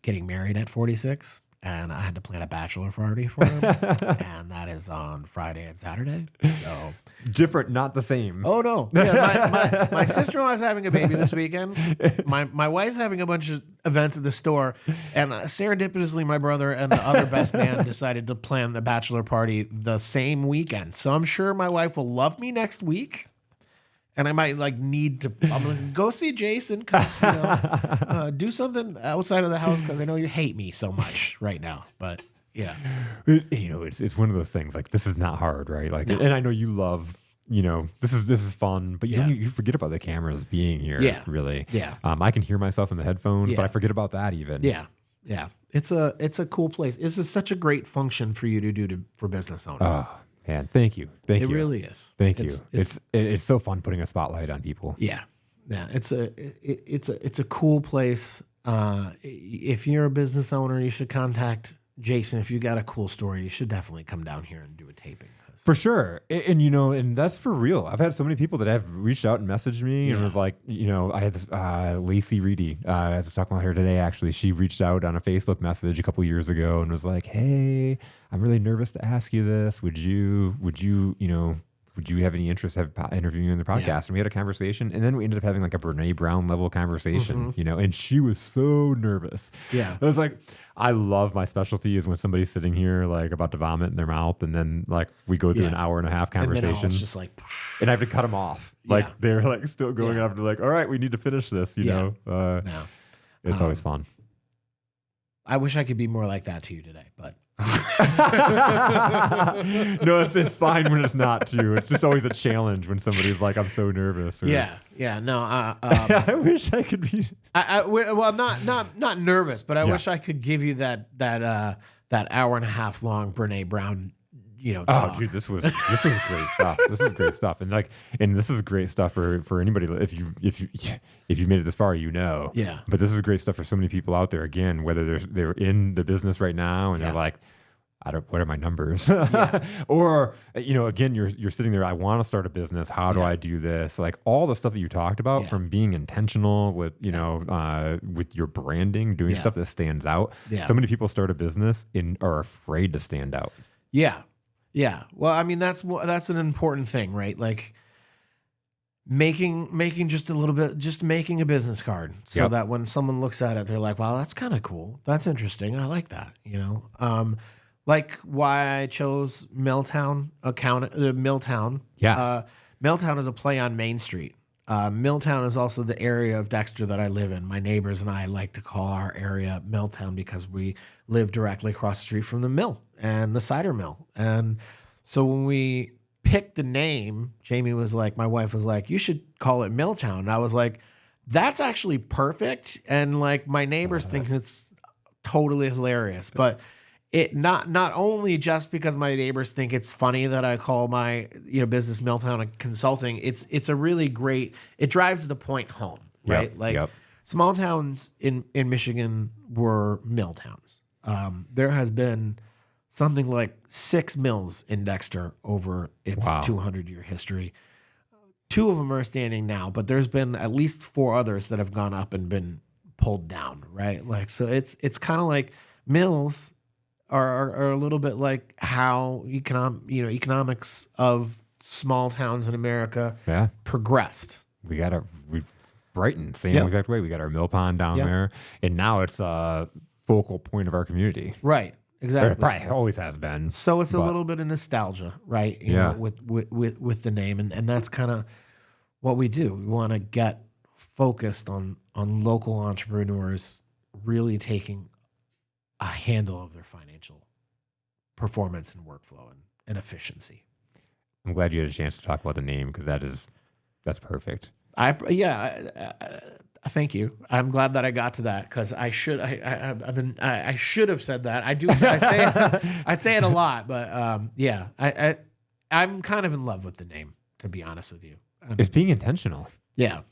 getting married at 46. And I had to plan a bachelor party for him. And that is on Friday and Saturday. So different, not the same. Oh, no. Yeah, my sister-in-law is having a baby this weekend. My wife's having a bunch of events at the store. And serendipitously, my brother and the other best man decided to plan the bachelor party the same weekend. So I'm sure my wife will love me next week. And I might I'm going to go see Jason because, do something outside of the house because I know you hate me so much right now. But yeah. It's one of those things this is not hard, right? And I know you love, this is fun, but you forget about the cameras being here. Yeah. Really. Yeah. I can hear myself in the headphones, but I forget about that even. Yeah. Yeah. It's a cool place. This is such a great function for you to do for business owners. Oh. Man, thank you. It really is. Thank you. It's so fun putting a spotlight on people. Yeah. Yeah. It's a cool place. If you're a business owner, you should contact Jason. If you got a cool story, you should definitely come down here and do a taping. For sure. And that's for real. I've had so many people that have reached out and messaged me and was like, I had this Lacey Reedy, I was talking about her today, actually. She reached out on a Facebook message a couple years ago and was like, hey, I'm really nervous to ask you this. Would you have any interest in interviewing you in the podcast? Yeah. And we had a conversation, and then we ended up having a Brene Brown level conversation, and she was so nervous. Yeah. I was like, I love my specialty is when somebody's sitting here about to vomit in their mouth, and then we go through an hour and a half conversation. And then it's just and I have to cut them off. They're all right, we need to finish this, you know? It's always fun. I wish I could be more like that to you today, but. No, it's fine when it's not too. It's just always a challenge when somebody's like, "I'm so nervous." Or, no. I wish I could be. Not nervous, but I wish I could give you that hour and a half long Brene Brown. Talk. Oh, dude, this was great stuff. This was great stuff, and this is great stuff for anybody. If you made it this far, Yeah. But this is great stuff for so many people out there. Again, whether they're in the business right now and they're like, what are my numbers? Or again, you're sitting there. I want to start a business. How do I do this? All the stuff that you talked about, from being intentional with with your branding, doing stuff that stands out. Yeah. So many people start a business and are afraid to stand out. Yeah. Yeah. Well, I mean, that's an important thing, right? Making just a little bit, just making a business card so that when someone looks at it, they're like, wow, that's kind of cool. That's interesting. I like that, why I chose Milltown. Yes. Milltown is a play on Main Street. Milltown is also the area of Dexter that I live in. My neighbors and I like to call our area Milltown because we live directly across the street from the mill and the cider mill. And so when we picked the name, Jamie was like, my wife was like, you should call it Milltown. And I was like, that's actually perfect. And like my neighbors think it's totally hilarious, but it not only just because my neighbors think it's funny that I call my business Milltown Consulting. It's a really great. It drives the point home, right? Small towns in Michigan were mill towns. There has been something like 6 mills in Dexter over its 200-year history. 2 of them are standing now, but there's been at least 4 others that have gone up and been pulled down, right? Like so, it's kind of like mills are a little bit like how economics of small towns in America progressed. We Brighton, same exact way. We got our mill pond down there, and now it's a focal point of our community. Right, exactly. It probably always has been. So it's a little bit of nostalgia, right? You know, with the name, and that's kind of what we do. We want to get focused on local entrepreneurs really taking a handle of their financial performance and workflow and efficiency. I'm glad you had a chance to talk about the name because that's perfect. Thank you. I'm glad that I got to that because I should have said that. I say it a lot, but I'm kind of in love with the name, to be honest with you. It's being intentional. Yeah.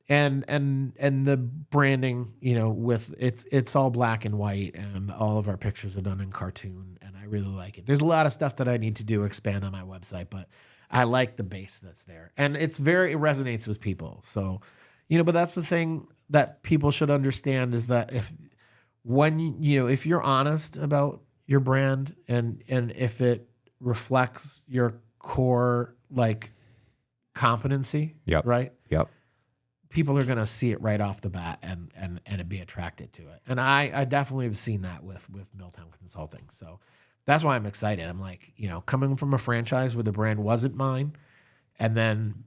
And the branding, with it's all black and white, and all of our pictures are done in cartoon, and I really like it. There's a lot of stuff that I need to do expand on my website, but I like the base that's there, and it resonates with people. So, but that's the thing that people should understand is that if you're honest about your brand and if it reflects your core competency, right? Yep. People are going to see it right off the bat and be attracted to it. And I definitely have seen that with Milltown Consulting. So that's why I'm excited. I'm like, coming from a franchise where the brand wasn't mine and then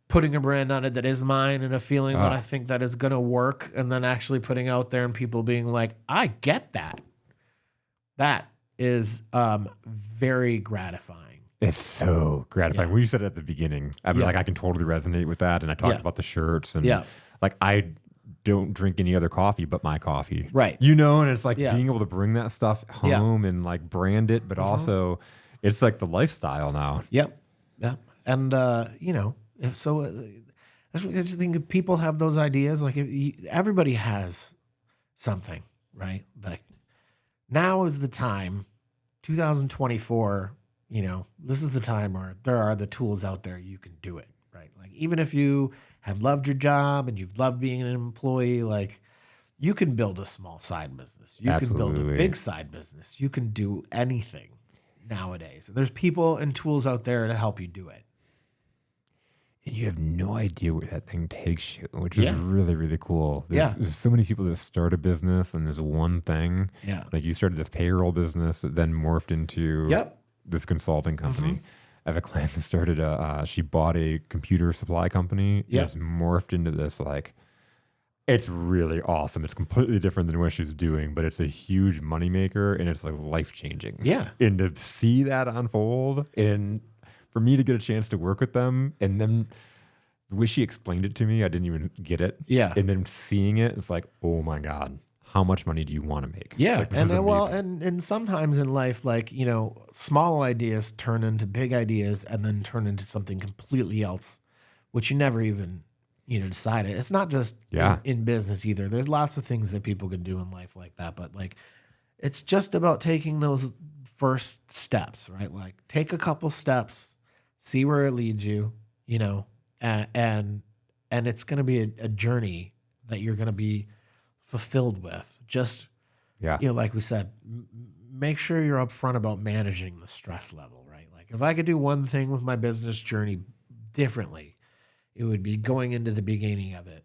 putting a brand on it that is mine and a feeling that I think that is going to work, and then actually putting out there and people being like, I get that. That is very gratifying. It's so gratifying. When you said it at the beginning, I mean, I can totally resonate with that. And I talked about the shirts and I don't drink any other coffee but my coffee. Right. And it's like being able to bring that stuff home and brand it, but also it's like the lifestyle now. Yep. Yeah. And, that's what I think. If people have those ideas, everybody has something, right? Like now is the time, 2024, this is the time where there are the tools out there. You can do it, right? Like even if you have loved your job and you've loved being an employee, you can build a small side business. You can build a big side business. You can do anything nowadays. There's people and tools out there to help you do it. And you have no idea where that thing takes you, which is really, really cool. There's so many people that start a business and there's one thing. Yeah. Like you started this payroll business that then morphed into this consulting company. I have a client that started she bought a computer supply company. Yeah. It's morphed into this it's really awesome. It's completely different than what she's doing, but it's a huge moneymaker and it's life-changing. Yeah. And to see that unfold and for me to get a chance to work with them, and then the way she explained it to me, I didn't even get it. Yeah. And then seeing it, it's like, oh my God, how much money do you want to make? Yeah. And sometimes in life, small ideas turn into big ideas and then turn into something completely else, which you never even, decided. It's not just in business either. There's lots of things that people can do in life like that, but it's just about taking those first steps, right? Take a couple steps, see where it leads you, and it's going to be a journey that you're going to be fulfilled with. Just, like we said, make sure you're upfront about managing the stress level, right? If I could do one thing with my business journey differently, it would be going into the beginning of it,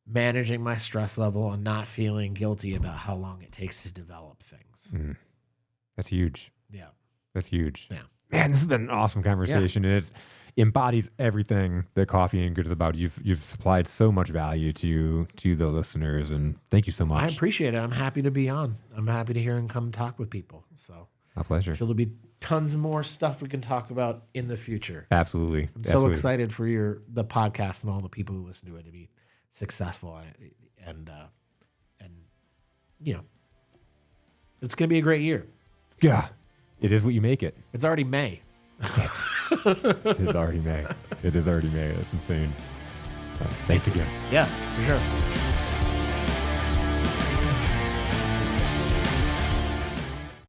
managing my stress level and not feeling guilty about how long it takes to develop things. Mm. That's huge. Yeah. That's huge. Yeah. Man, this has been an awesome conversation. Yeah. And embodies everything that Coffee and Good is about. You've supplied so much value to the listeners, and thank you so much. I appreciate it. I'm happy to be on. I'm happy to hear and come talk with people. So My pleasure. sure there'll be tons more stuff we can talk about in the future. Absolutely. I'm so excited for the podcast and all the people who listen to it to be successful and it's going to be a great year. Yeah, it is what you make it. It's already May. It is already May. It is already May. That's insane. Thanks again. Yeah, for sure.